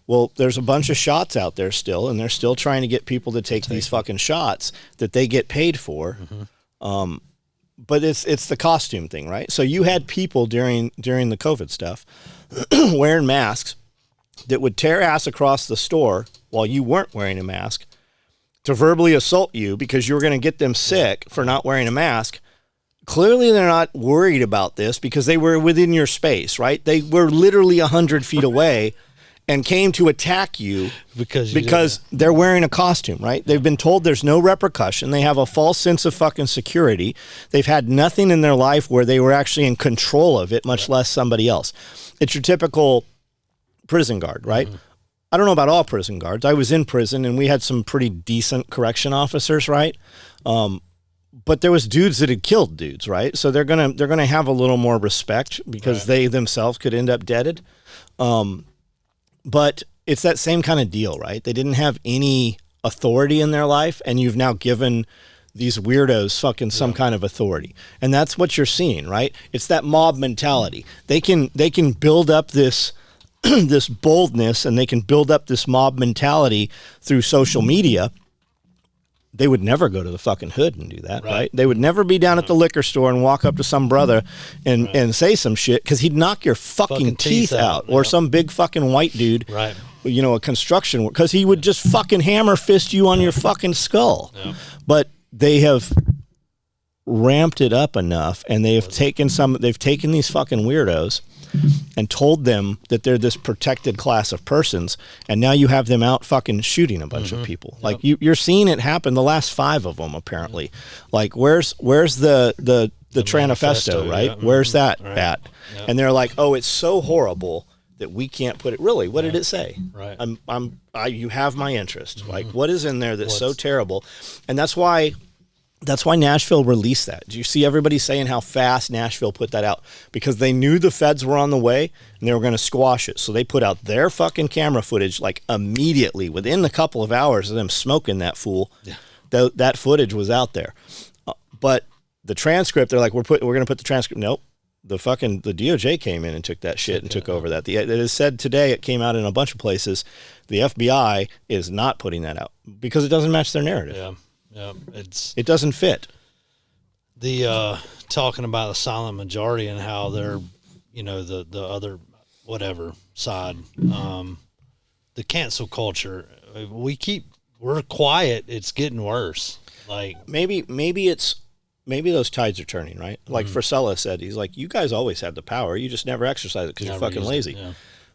Well, there's a bunch of shots out there still, and they're still trying to get people to take these fucking shots that they get paid for. Mm-hmm. But it's the costume thing, right? So you had people during the COVID stuff wearing masks that would tear ass across the store while you weren't wearing a mask to verbally assault you because you were going to get them sick for not wearing a mask, clearly they're not worried about this because they were within your space, right? They were literally 100 feet away and came to attack you because they're wearing a costume, right? They've been told there's no repercussion. They have a false sense of fucking security. They've had nothing in their life where they were actually in control of it, much less somebody else. It's your typical prison guard, right? I don't know about all prison guards. I was in prison and we had some pretty decent correction officers, right? But there was dudes that had killed dudes, right? So they're gonna have a little more respect because they themselves could end up deaded. But it's that same kind of deal, right? They didn't have any authority in their life, and you've now given these weirdos fucking some kind of authority. And that's what you're seeing, right? It's that mob mentality. They can build up this this boldness, and they can build up this mob mentality through social media. They would never go to the fucking hood and do that, right? They would never be down at the liquor store and walk up to some brother and say some shit because he'd knock your fucking teeth out. Or some big fucking white dude, you know, a construction, because he would just fucking hammer fist you on your fucking skull. But they have ramped it up enough, and they've taken these fucking weirdos and told them that they're this protected class of persons, and now you have them out fucking shooting a bunch of people. Like you're seeing it happen. The last 5 of them apparently. Like where's the Tranifesto, right? Where's that at? And they're like, oh, it's so horrible that we can't put it. Really, what did it say? Right. You have my interest. Like what is in there that's so terrible, and that's why Nashville released that. Do you see everybody saying how fast Nashville put that out? Because they knew the feds were on the way and they were going to squash it. So they put out their fucking camera footage like immediately, within a couple of hours of them smoking that fool. That footage was out there. But the transcript, they're like, we're going to put the transcript. Nope. The DOJ came in and took that shit and took over that. It is said today, it came out in a bunch of places, the FBI is not putting that out because it doesn't match their narrative. Yeah, it doesn't fit. The talking about the silent majority and how they're, you know, the other whatever side, the cancel culture. We're quiet. It's getting worse. Like maybe those tides are turning, right? Like Frisella said, he's like, you guys always had the power. You just never exercise it because you're fucking lazy.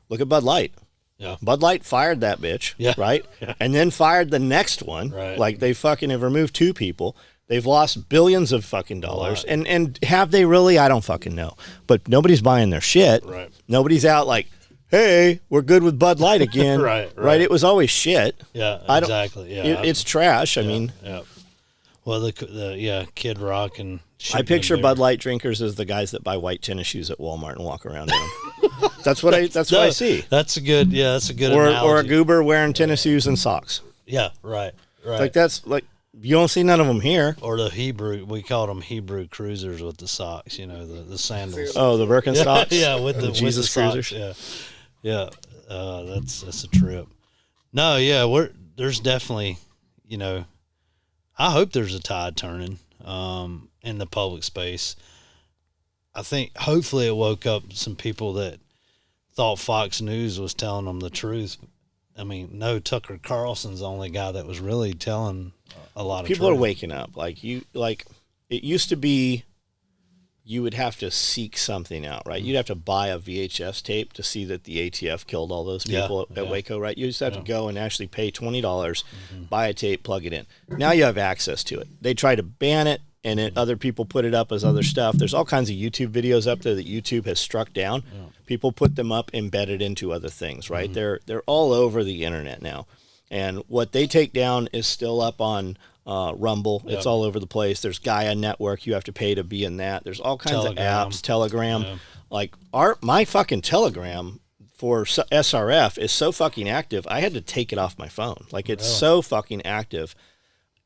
Look at Bud Light. Yeah. Bud Light fired that bitch, right? And then fired the next one. Right. Like they fucking have removed 2 people. They've lost billions of fucking dollars. And have they really? I don't fucking know. But nobody's buying their shit. Right. Nobody's out like, hey, we're good with Bud Light again. Right. It was always shit. Yeah, exactly. It's trash. I mean. Yeah. Well, the Kid Rock and I picture Bud Light drinkers as the guys that buy white tennis shoes at Walmart and walk around in them. That's what I see. That's a good analogy. Or a goober wearing tennis shoes and socks. Yeah, right. Like that's like you don't see none of them here. Or the Hebrew, we called them Hebrew cruisers with the socks. You know, the sandals. Oh, the Birkenstocks. With the Jesus with the cruisers. Socks. Yeah. That's a trip. No, there's definitely, you know, I hope there's a tide turning in the public space. I think hopefully it woke up some people that thought Fox News was telling them the truth. I mean, no, Tucker Carlson's the only guy that was really telling a lot of people truth. are waking up. Like it used to be you would have to seek something out, right? You'd have to buy a VHS tape to see that the ATF killed all those people at Waco, right? You just have to go and actually pay $20, buy a tape, plug it in. Now you have access to it. They try to ban it, and other people put it up as other stuff. There's all kinds of YouTube videos up there that YouTube has struck down. People put them up embedded into other things, right? They're all over the internet now. And what they take down is still up on Rumble. It's all over the place. There's Gaia Network. You have to pay to be in that. There's all kinds of apps. Telegram. Like my fucking Telegram for SRF is so fucking active. I had to take it off my phone. Like it's so fucking active.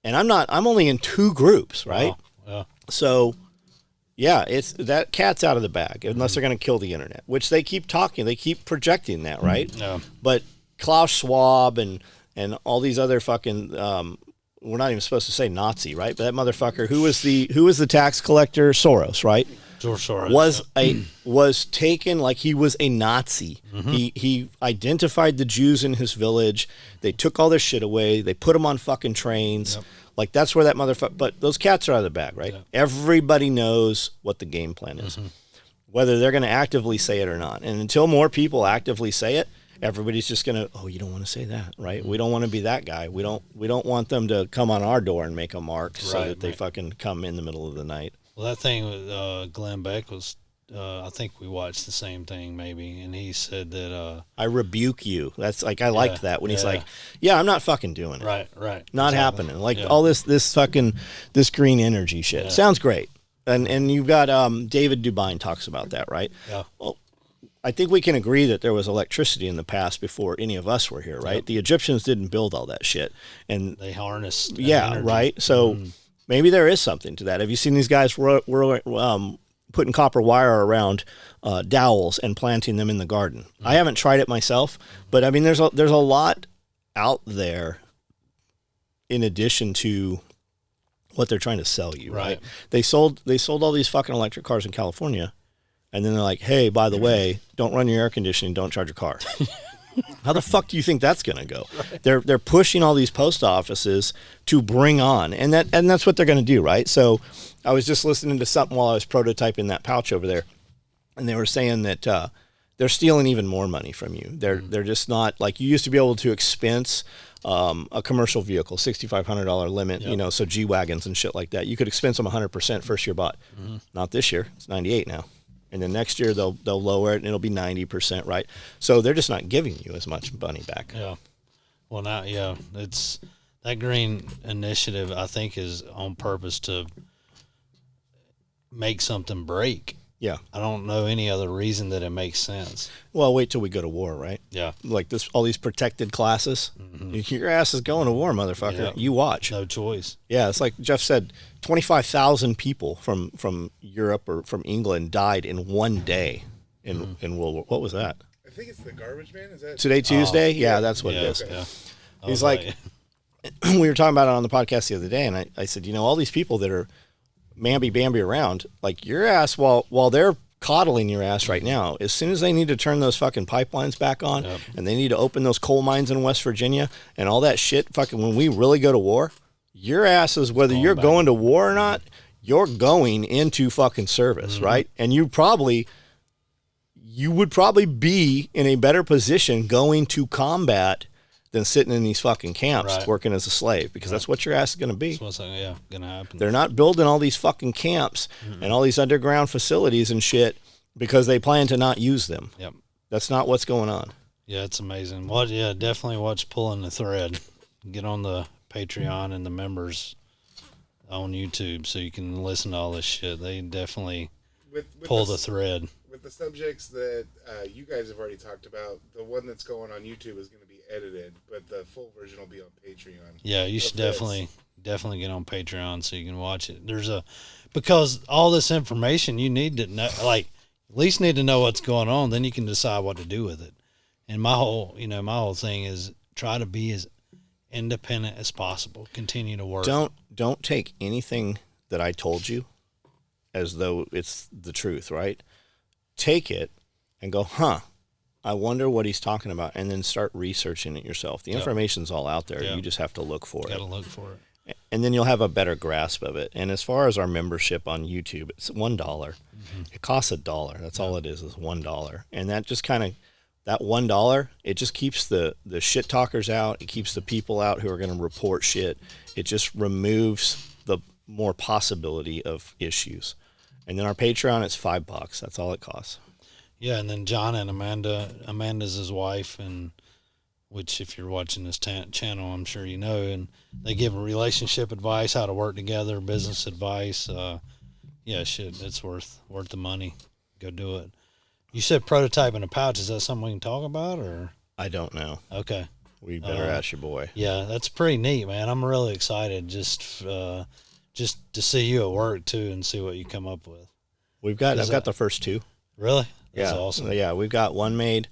And I'm only in 2 groups, right? So it's that cat's out of the bag unless they're going to kill the internet, which they keep talking. They keep projecting that, right? But Klaus Schwab and all these other fucking we're not even supposed to say Nazi, right? But that motherfucker who was the tax collector, Soros, right? George Soros was taken like he was a Nazi. He identified the Jews in his village. They took all their shit away. They put them on fucking trains. Like that's where that motherfucker. But those cats are out of the bag, right? Yeah. Everybody knows what the game plan is, whether they're going to actively say it or not. And until more people actively say it, everybody's just going to, oh, you don't want to say that, right? We don't want to be that guy. We don't want them to come on our door and make a mark so that they fucking come in the middle of the night. Well, that thing with Glenn Beck was, I think we watched the same thing maybe, and he said that I rebuke you. That's like, I liked that when he's like, yeah, I'm not fucking doing it. Right. Not happening. Like all this fucking, this green energy shit. Sounds great. And you've got David Dubine talks about that, right? Yeah. Well, I think we can agree that there was electricity in the past before any of us were here, right? Yep. The Egyptians didn't build all that shit. And they harnessed energy. Right? So maybe there is something to that. Have you seen these guys putting copper wire around dowels and planting them in the garden? I haven't tried it myself, but I mean there's a lot out there in addition to what they're trying to sell you, right? They sold all these fucking electric cars in California. And then they're like, hey, by the way, don't run your air conditioning, don't charge your car. How the fuck do you think that's going to go? Right. They're pushing all these post offices to bring on, and that's what they're going to do, right? So I was just listening to something while I was prototyping that pouch over there, and they were saying that they're stealing even more money from you. They're just not, like, you used to be able to expense a commercial vehicle, $6,500 limit, so G-Wagons and shit like that. You could expense them 100% first year bought. Not this year. It's 98 now. And then next year they'll lower it and it'll be 90%, right? So they're just not giving you as much money back. Yeah. Well, now, it's that green initiative, I think, is on purpose to make something break. Yeah. I don't know any other reason that it makes sense. Well, wait till we go to war, right? Yeah. Like all these protected classes. Your ass is going to war, motherfucker. Yeah. You watch. No choice. Yeah, it's like Jeff said, 25,000 people from Europe or from England died in one day in World War. What was that? I think it's the Garbage Man. Is that Today Tuesday? Yeah, that's what it is. Yeah. He's like, we were talking about it on the podcast the other day, and I said, all these people that are mamby-bamby around, like your ass, while they're coddling your ass right now, as soon as they need to turn those fucking pipelines back on and they need to open those coal mines in West Virginia and all that shit, fucking when we really go to war, your ass is, whether you're going to war or not, you're going into fucking service, right? And you would probably be in a better position going to combat than sitting in these fucking camps working as a slave, because that's what your ass is going to be. That's what's going to happen. They're not building all these fucking camps and all these underground facilities and shit because they plan to not use them. Yep. That's not what's going on. Yeah, it's amazing. Definitely watch Pulling the Thread. Get on the Patreon and the members on YouTube so you can listen to all this shit. They definitely pull the thread. With the subjects that you guys have already talked about, the one that's going on YouTube is going to be edited, but the full version will be on Patreon. Yeah, you should definitely get on Patreon so you can watch it. Because all this information you need to know, like at least need to know what's going on, then you can decide what to do with it. And my whole thing is try to be as independent as possible. Continue to work. Don't take anything that I told you as though it's the truth, right? Take it and go, I wonder what he's talking about, and then start researching it yourself. The information's all out there. You just have to look for it. Got to look for it. And then you'll have a better grasp of it. And as far as our membership on YouTube, it's $1. It costs $1. That's all it is $1. And that just kind of, that $1, it just keeps the shit talkers out. It keeps the people out who are going to report shit. It just removes the more possibility of issues. And then our Patreon, it's $5. That's all it costs. Yeah, and then John and Amanda's his wife, and which if you're watching this channel, I'm sure you know, and they give relationship advice, how to work together, business advice. It's worth the money. Go do it. You said prototyping a pouch. Is that something we can talk about, or? I don't know. Okay. We better ask your boy. Yeah, that's pretty neat, man. I'm really excited just to see you at work too and see what you come up with. I've got the first two. Really? That's awesome. Yeah, we've got one made,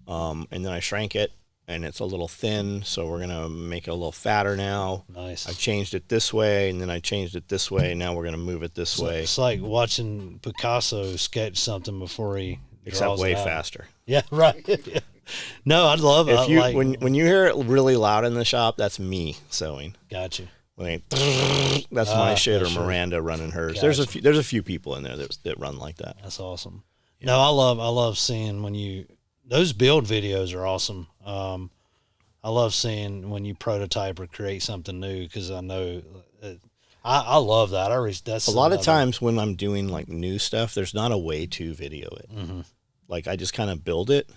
and then I shrank it, and it's a little thin, so we're gonna make it a little fatter now. Nice. I changed it this way, and then I changed it this way, and now we're gonna move it this way. It's like watching Picasso sketch something before he except way it out. faster. Yeah, right. Yeah. No, I'd love it. When you hear it really loud in the shop, that's me sewing. Got you. Like, that's my shit, or sure. Miranda running hers. Gotcha. There's a few people in there that run like that. That's awesome. Yeah. No, I love seeing when those build videos are awesome. I love seeing when you prototype or create something new, because I know I love that. That's a lot of times when I'm doing like new stuff, there's not a way to video it. Mm-hmm. Like, I just kind of build it,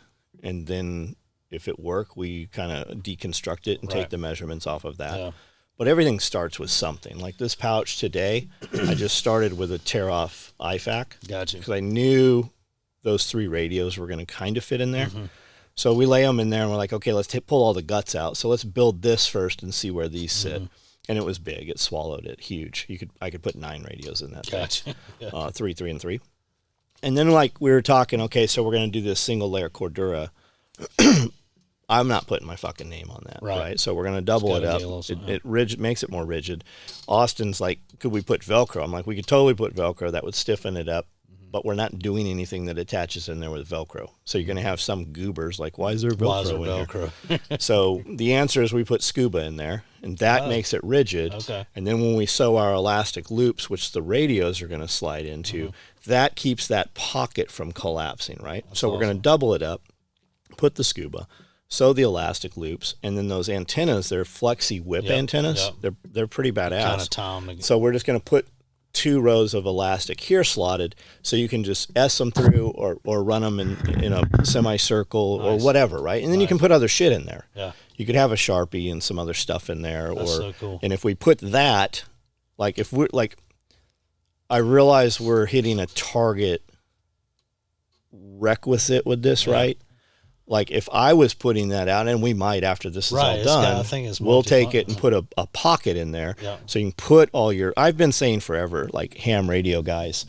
and then if it work, we kind of deconstruct it and take the measurements off of that. Yeah. But everything starts with something. Like this pouch today, I just started with a tear-off IFAC. Gotcha. Because I knew those 3 radios were going to kind of fit in there. Mm-hmm. So we lay them in there, and we're like, okay, let's pull all the guts out. So let's build this first and see where these sit. And it was big. It swallowed it. Huge. I could put 9 radios in that. Gotcha. Yeah. 3, 3, and 3. And then, like, we were talking, okay, so we're going to do this single-layer Cordura. I'm not putting my fucking name on that, right? So we're going to double it up. It makes it more rigid. Austin's like, could we put Velcro? I'm like, we could totally put Velcro. That would stiffen it up, but we're not doing anything that attaches in there with Velcro. So you're going to have some goobers like, why is there Velcro in there? So the answer is we put scuba in there, and that makes it rigid. Okay. And then when we sew our elastic loops, which the radios are going to slide into, that keeps that pocket from collapsing, right? So we're going to double it up, put the scuba, sew the elastic loops, and then those antennas, they're flexi whip antennas. They're pretty badass. Kind of so we're just going to put 2 rows of elastic here slotted, so you can just S them through or run them in a semicircle or whatever, right? And then you can put other shit in there. Yeah. You could have a Sharpie and some other stuff in there. That's so cool. And if we put that, like if we're like, I realize we're hitting a target requisite with this, right? Like if I was putting that out, and we might after this is all done, we'll take it and put a pocket in there, so you can put all your. I've been saying forever, like ham radio guys,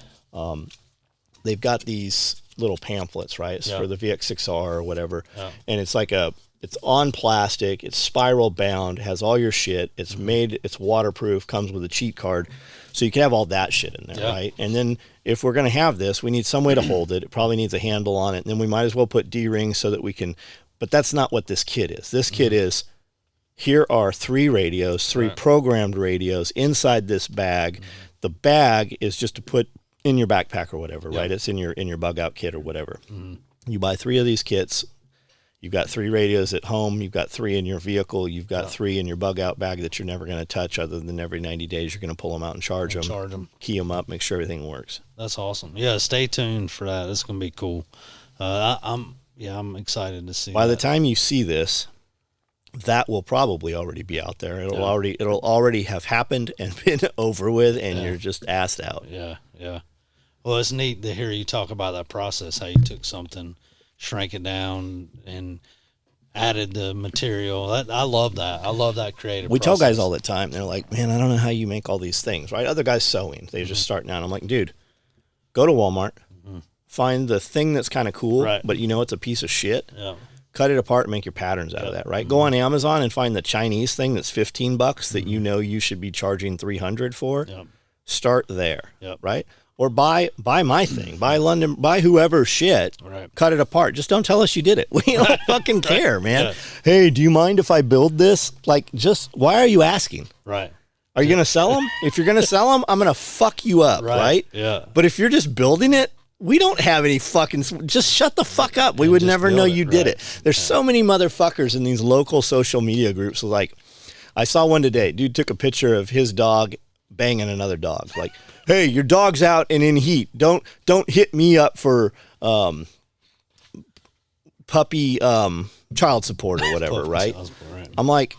they've got these little pamphlets, right? It's for the VX6R or whatever, and it's like it's on plastic, it's spiral bound, has all your shit, it's made, it's waterproof, comes with a cheat card, so you can have all that shit in there, right? And then if we're going to have this, we need some way to hold it. It probably needs a handle on it, and then we might as well put D-rings so that we can, but that's not what this kit is. This kit is, here are 3 radios, 3 programmed radios inside this bag. The bag is just to put in your backpack or whatever, right? It's in your bug out kit or whatever. You buy 3 of these kits. You've got 3 radios at home. You've got 3 in your vehicle. You've got 3 in your bug out bag that you're never going to touch, other than every 90 days you're going to pull them out and charge them, key them up, make sure everything works. That's awesome. Yeah, stay tuned for that. It's going to be cool. I'm excited to see. By the time you see this, that will probably already be out there. It'll already have happened and been over with, and you're just assed out. Yeah. Well, it's neat to hear you talk about that process, how you took something, shrank it down, and added the material. I love that. I love that creative process. Tell guys all the time, they're like, man, I don't know how you make all these things, right? Other guys sewing, they're just starting out. I'm like, dude, go to Walmart, find the thing that's kind of cool, but you know it's a piece of shit. Cut it apart and make your patterns out of that, right? Go on Amazon and find the Chinese thing that's $15 that you know you should be charging $300 for. Start there, right? Or buy my thing, buy whoever's shit, cut it apart. Just don't tell us you did it. We don't fucking care, man. Hey, do you mind if I build this? Like, just, why are you asking? Right. Are you going to sell them? If you're going to sell them, I'm going to fuck you up, right? Yeah. But if you're just building it, we don't have any fucking, just shut the fuck up. We would never know you did it. There's so many motherfuckers in these local social media groups. Like, I saw one today. Dude took a picture of his dog banging another dog. Like, hey, your dog's out and in heat. Don't hit me up for puppy child support or whatever, right? I'm like,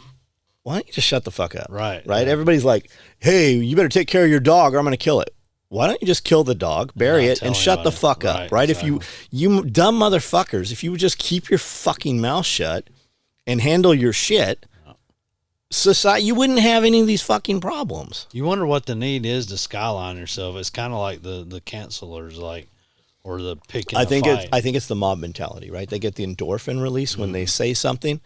why don't you just shut the fuck up? Right. Everybody's like, hey, you better take care of your dog or I'm going to kill it. Why don't you just kill the dog, bury it, and shut the fuck up, right? Exactly. If you dumb motherfuckers, if you would just keep your fucking mouth shut and handle your shit, society, you wouldn't have any of these fucking problems. You wonder what the need is to skyline yourself. It's kind of like the cancelers, like, or the picking. I think it's the mob mentality, right? They get the endorphin release when they say something,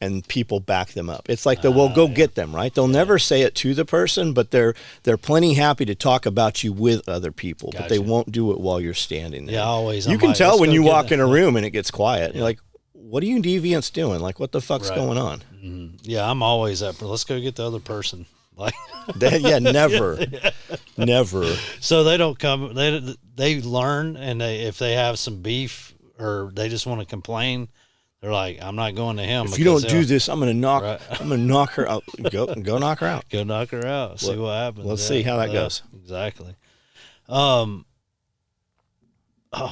and people back them up. It's like we'll go get them, right? They'll never say it to the person, but they're plenty happy to talk about you with other people, but they won't do it while you're standing there. Yeah, always. You can tell when you walk in a room and it gets quiet. You're like, what are you deviants doing? Like, what the fuck's going on? Yeah, I'm always up for, let's go get the other person. Like, never, never. So they don't come. They learn, and if they have some beef or they just want to complain, they're like, I'm not going to him. If you don't do this, I'm gonna knock. Right. I'm gonna knock her out. Go knock her out. Go knock her out. See what happens. Let's see how that goes. Exactly. Oh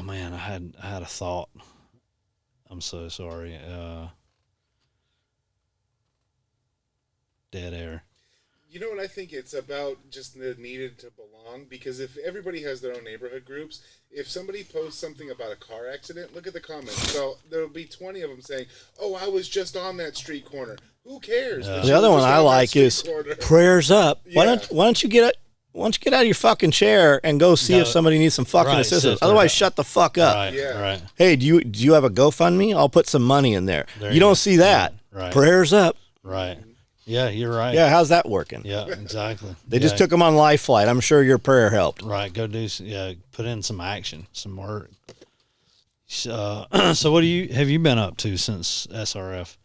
man, I had a thought. I'm so sorry. Dead air. You know what I think? It's about just the needed to belong, because if everybody has their own neighborhood groups, if somebody posts something about a car accident, look at the comments. So there'll be 20 of them saying, "Oh, I was just on that street corner." Who cares? The other one I like is prayers up. Yeah. Why don't you get out of your fucking chair and go see if somebody needs some fucking assistance? Otherwise, shut the fuck up. Right. Yeah. Right. Hey, do you have a GoFundMe? I'll put some money in there. You don't see that. Right. Prayers up. Right. Yeah, you're right. Yeah, how's that working? Yeah, exactly. They just took them on life flight. I'm sure your prayer helped. Right. Go do. Put in some action, some work. So what have you been up to since SRF?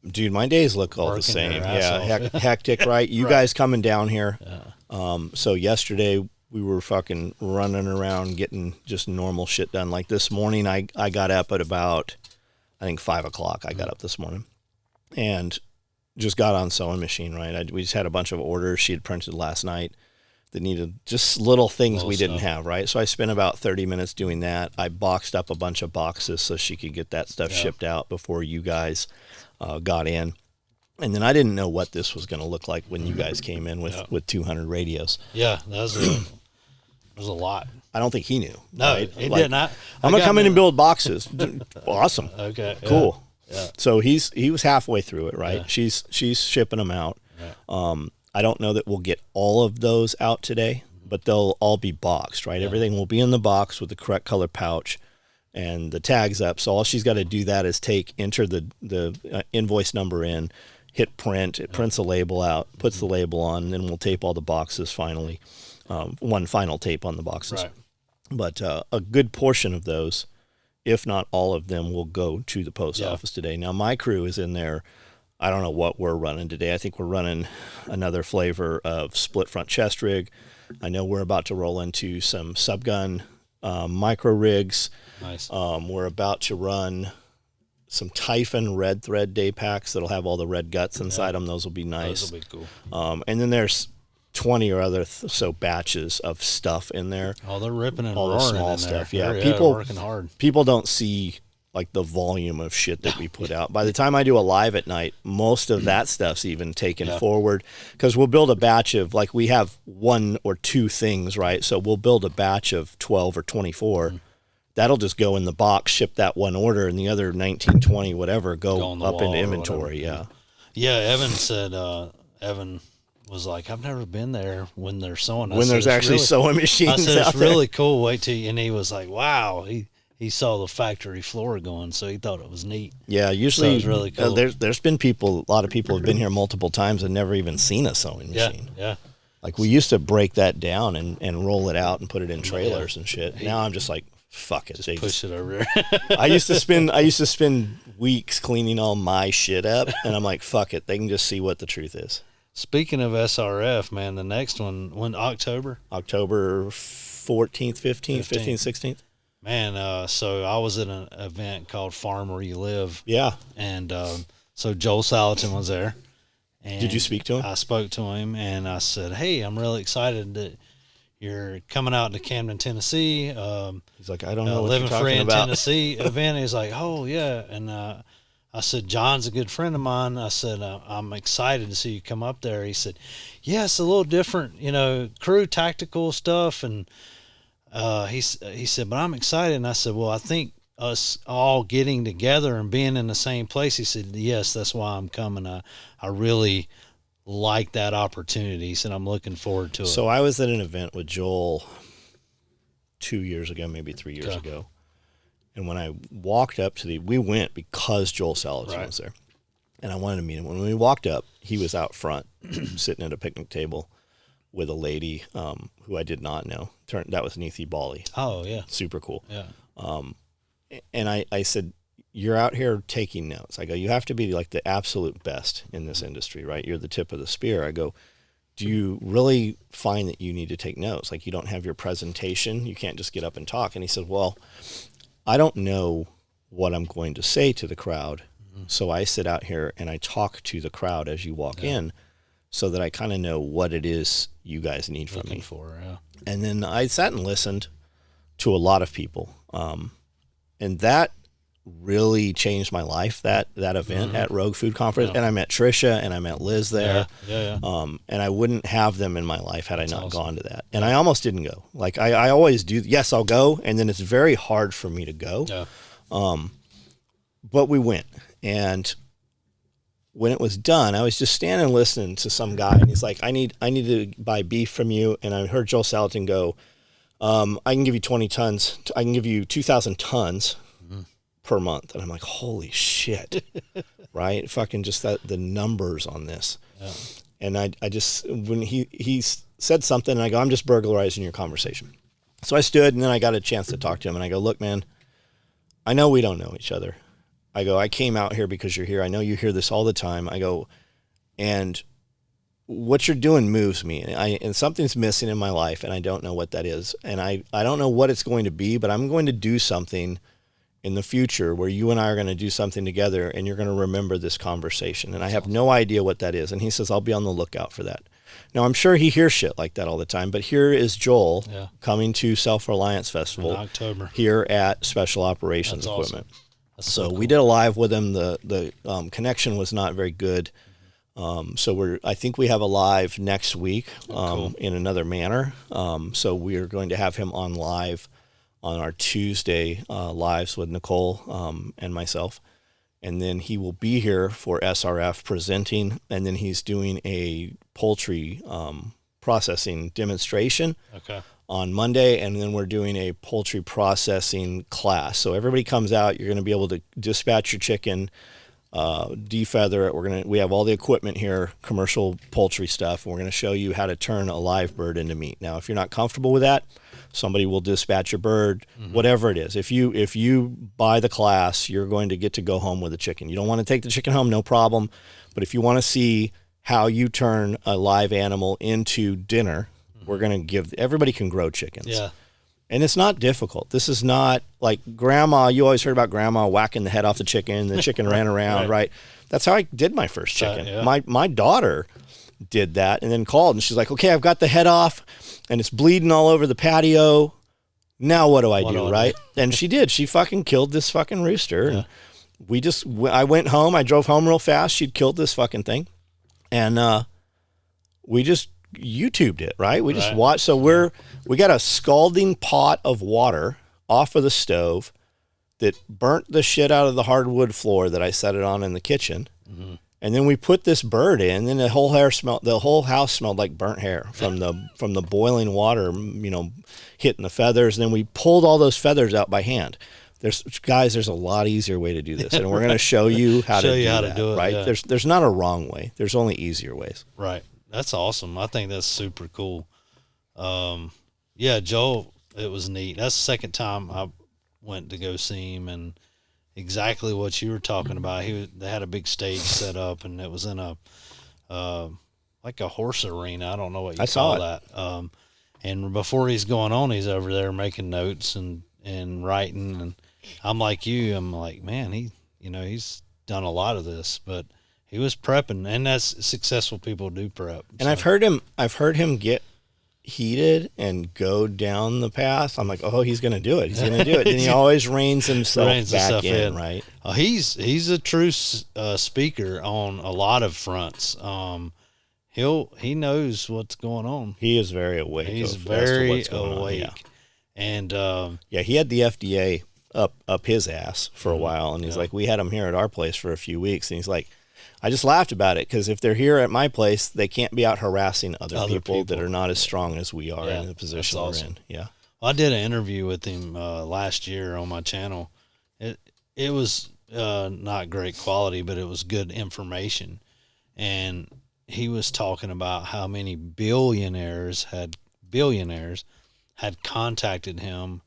Dude, my days look all the Working same. your ass Yeah, off. hectic, right? You guys coming down here. Yeah. So yesterday we were fucking running around getting just normal shit done. Like this morning, I got up at about, I think 5 o'clock. I got up this morning and just got on sewing machine, right? We just had a bunch of orders she had printed last night that needed just little things we didn't have, right? So I spent about 30 minutes doing that. I boxed up a bunch of boxes so she could get that stuff shipped out before you guys got in. And then I didn't know what this was going to look like when you guys came in with 200 radios. Yeah, that was a lot. I don't think he knew. No, right? he did not. I'm going to come in and build boxes. Awesome. Okay. Cool. Yeah. So he was halfway through it, right? Yeah. She's shipping them out. Yeah. I don't know that we'll get all of those out today, but they'll all be boxed, right? Yeah. Everything will be in the box with the correct color pouch and the tags up. So all she's got to do that is enter the invoice number in, hit print. It prints a label out, puts the label on, and then we'll tape all the boxes finally. One final tape on the boxes. Right. But a good portion of those, if not all of them, will go to the post office today. Now, my crew is in there. I don't know what we're running today. I think we're running another flavor of split front chest rig. I know we're about to roll into some subgun micro rigs. Nice. We're about to run some Typhon red thread day packs that'll have all the red guts inside them. Those will be nice. Those will be cool. And then there's 20 or other so batches of stuff in there. Oh, they're ripping and all the roaring small in stuff. there. Yeah, They're people working hard. People don't see like the volume of shit that we put out. By the time I do a live at night, most of that stuff's even taken forward, because we'll build a batch of, like, we have 1 or 2 things, right? So we'll build a batch of 12 or 24. That'll just go in the box, ship that one order, and the other 19, 20, whatever, go up into inventory. Yeah. Yeah, Evan said, Evan was like, I've never been there when they're sewing. When there's actually sewing machines I said, out it's really cool. Wait till you, and he was like, wow. He saw the factory floor going, so he thought it was neat. Yeah, usually so it was really cool. There's been a lot of people have been here multiple times and never even seen a sewing machine. Yeah. Like, we used to break that down and roll it out and put it in trailers and shit. Now I'm just like, fuck it. Just push it over there. I used to spend weeks cleaning all my shit up, and I'm like, fuck it. They can just see what the truth is. Speaking of SRF, man, the next one, when October 14th, 15th, 16th. Man, so I was at an event called Farm Where You Live. Yeah. And so Joel Salatin was there. And did you speak to him? I spoke to him, and I said, hey, I'm really excited that you're coming out to Camden, Tennessee. He's like, I don't know what Living you're Free talking in about. Tennessee event. He's like, oh, yeah. And I said, John's a good friend of mine. I said, I'm excited to see you come up there. He said, yeah, it's a little different, crew tactical stuff. And he said, but I'm excited. And I said, well, I think us all getting together and being in the same place. He said, yes, that's why I'm coming. I really like that opportunity. He said, I'm looking forward to it. So I was at an event with Joel 2 years ago, maybe 3 years ago. And when I walked up we went because Joel Salatin was there. And I wanted to meet him. When we walked up, he was out front sitting at a picnic table with a lady who I did not know. That was Neethi Bali. Oh, yeah. Super cool. Yeah. And I said, you're out here taking notes. I go, you have to be like the absolute best in this industry, right? You're the tip of the spear. I go, do you really find that you need to take notes? Like you don't have your presentation. You can't just get up and talk. And he said, well, I don't know what I'm going to say to the crowd. So I sit out here and I talk to the crowd as you walk in so that I kind of know what it is you guys need from me. And then I sat and listened to a lot of people. And that really changed my life, that event at Rogue Food Conference. And I met Trisha and I met Liz there. And I wouldn't have them in my life had I not gone to that. And I almost didn't go. Like I always do. Yes, I'll go. And then it's very hard for me to go. But we went. And when it was done, I was just standing listening to some guy, and he's like, I need to buy beef from you. And I heard Joel Salatin go, I can give you 20 tons. I can give you 2,000 tons per month. And I'm like, holy shit. Right? Fucking just the numbers on this. And I just, when he said something, and I go, I'm just burglarizing your conversation. So I stood, and then I got a chance to talk to him, and I go, look, man, I know we don't know each other. I go, I came out here because you're here. I know you hear this all the time. I go, and what you're doing moves me. And something's missing in my life, and I don't know what that is. And I don't know what it's going to be, but I'm going to do something in the future where you and I are going to do something together, and you're going to remember this conversation. And I have no idea what that is. And he says, I'll be on the lookout for that. Now, I'm sure he hears shit like that all the time, but here is Joel coming to Self-Reliance Festival in October here at Special Operations Equipment. Awesome. So cool. We did a live with him. The connection was not very good. So I think we have a live next week in another manner. So we are going to have him on live on our Tuesday lives with Nicole and myself. And then he will be here for SRF presenting. And then he's doing a poultry processing demonstration. On Monday, and then we're doing a poultry processing class. So everybody comes out. You're going to be able to dispatch your chicken, defeather it. We have all the equipment here, commercial poultry stuff, and we're going to show you how to turn a live bird into meat. Now, if you're not comfortable with that, somebody will dispatch your bird, whatever it is. If you buy the class, you're going to get to go home with a chicken. You don't want to take the chicken home, no problem. But if you want to see how you turn a live animal into dinner, we're going to everybody can grow chickens. And it's not difficult. This is not like grandma. You always heard about grandma whacking the head off the chicken and the chicken ran around, right? That's how I did my first chicken. My daughter did that and then called, and she's like, okay, I've got the head off and it's bleeding all over the patio. Now what do I do, right? And she did. She fucking killed this fucking rooster. And I went home. I drove home real fast. She'd killed this fucking thing. And we just YouTubed it, right? We just watched. So we got a scalding pot of water off of the stove that burnt the shit out of the hardwood floor that I set it on in the kitchen. And then we put this bird in, and the whole house smelled like burnt hair from the boiling water, hitting the feathers. And then we pulled all those feathers out by hand. There's a lot easier way to do this, and we're going to show you how to do it, right? There's not a wrong way. There's only easier ways. Right. That's awesome. I think that's super cool. Joel, it was neat. That's the second time I went to go see him, and exactly what you were talking about. They had a big stage set up, and it was in a like a horse arena. I don't know what you call that. And before he's going on, he's over there making notes and writing. And I'm like you. I'm like, man, he's done a lot of this, but he was prepping, and that's successful people do prep. And I've heard him get heated and go down the path. I'm like, oh, he's going to do it. He's going to do it. And he always reins himself back in, right? He's a true speaker on a lot of fronts. He knows what's going on. He is very awake. He's very awake. Yeah. And he had the FDA up his ass for a while, and he's like, we had him here at our place for a few weeks, and he's like, I just laughed about it because if they're here at my place, they can't be out harassing other people that are not as strong as we are in the position we're in. Yeah. Well, I did an interview with him last year on my channel. It was not great quality, but it was good information. And he was talking about how many billionaires had contacted him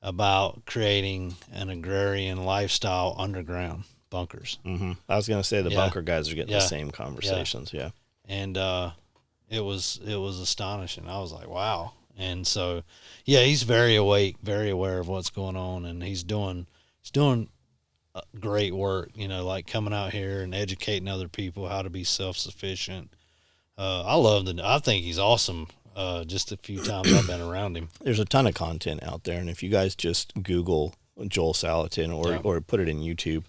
about creating an agrarian lifestyle underground bunkers. Mm-hmm. I was going to say the bunker guys are getting the same conversations. Yeah. And it was astonishing. I was like, wow. And so, yeah, he's very awake, very aware of what's going on, and he's doing great work, you know, like coming out here and educating other people how to be self-sufficient. I think he's awesome. Just a few times I've been around him. There's a ton of content out there, and if you guys just Google Joel Salatin or put it in YouTube,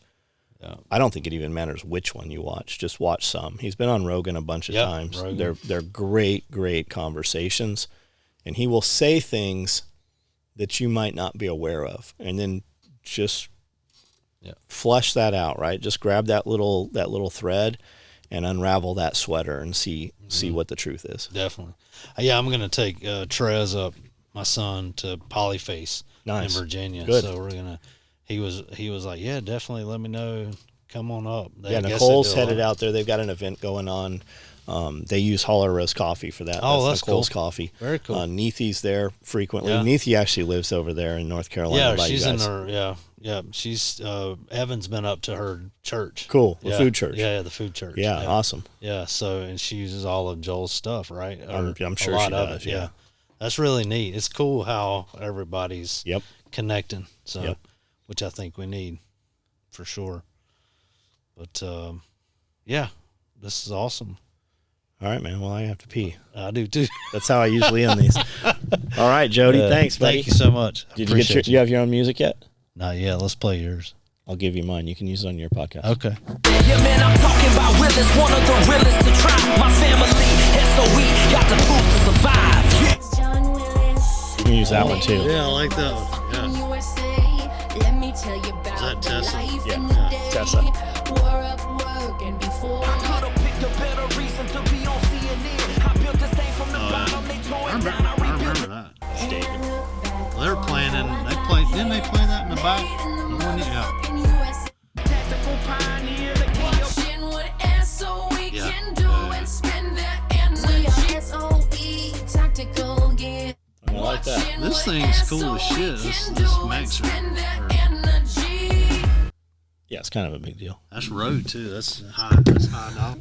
I don't think it even matters which one you watch. Just watch some. He's been on Rogan a bunch of times. Rogan. They're great conversations, and he will say things that you might not be aware of, and then just flesh that out. Right, just grab that little thread and unravel that sweater and see what the truth is. Definitely. Yeah, I'm gonna take Trez up, my son, to Polyface in Virginia. Good. So we're gonna. He was like, yeah, definitely. Let me know. Come on up. Nicole's headed out there. They've got an event going on. They use Holler Roast coffee for that. Oh, that's Nicole's cool. coffee. Very cool. Neethy's there frequently. Yeah. Neethy actually lives over there in North Carolina. Yeah, she's in her. Yeah. She's Evan's been up to her church. Cool. The food church. Yeah, the food church. Yeah, awesome. Yeah. So, and she uses all of Joel's stuff, right? I'm sure she does. Yeah. That's really neat. It's cool how everybody's connecting. So, which I think we need for sure. But yeah, this is awesome. All right, man. Well, I have to pee. I do too. That's how I usually end these. All right, Jody. Thanks, buddy. Thank you so much. Did you have your own music yet? Not yet. Let's play yours. I'll give you mine. You can use it on your podcast. Okay. Yeah, man, I'm talking about realest, one of the realest to try. My family, SOE, got the tools to survive. You can use that one too. Yeah, I like that one. Yeah. Is that Tessa? Yeah, Tessa. I remember that. That's David. Well, they were playing didn't they play that in the back? I like that. This thing's cool as shit. This mixer. Yeah, it's kind of a big deal. That's Rode too. That's high. That's high now.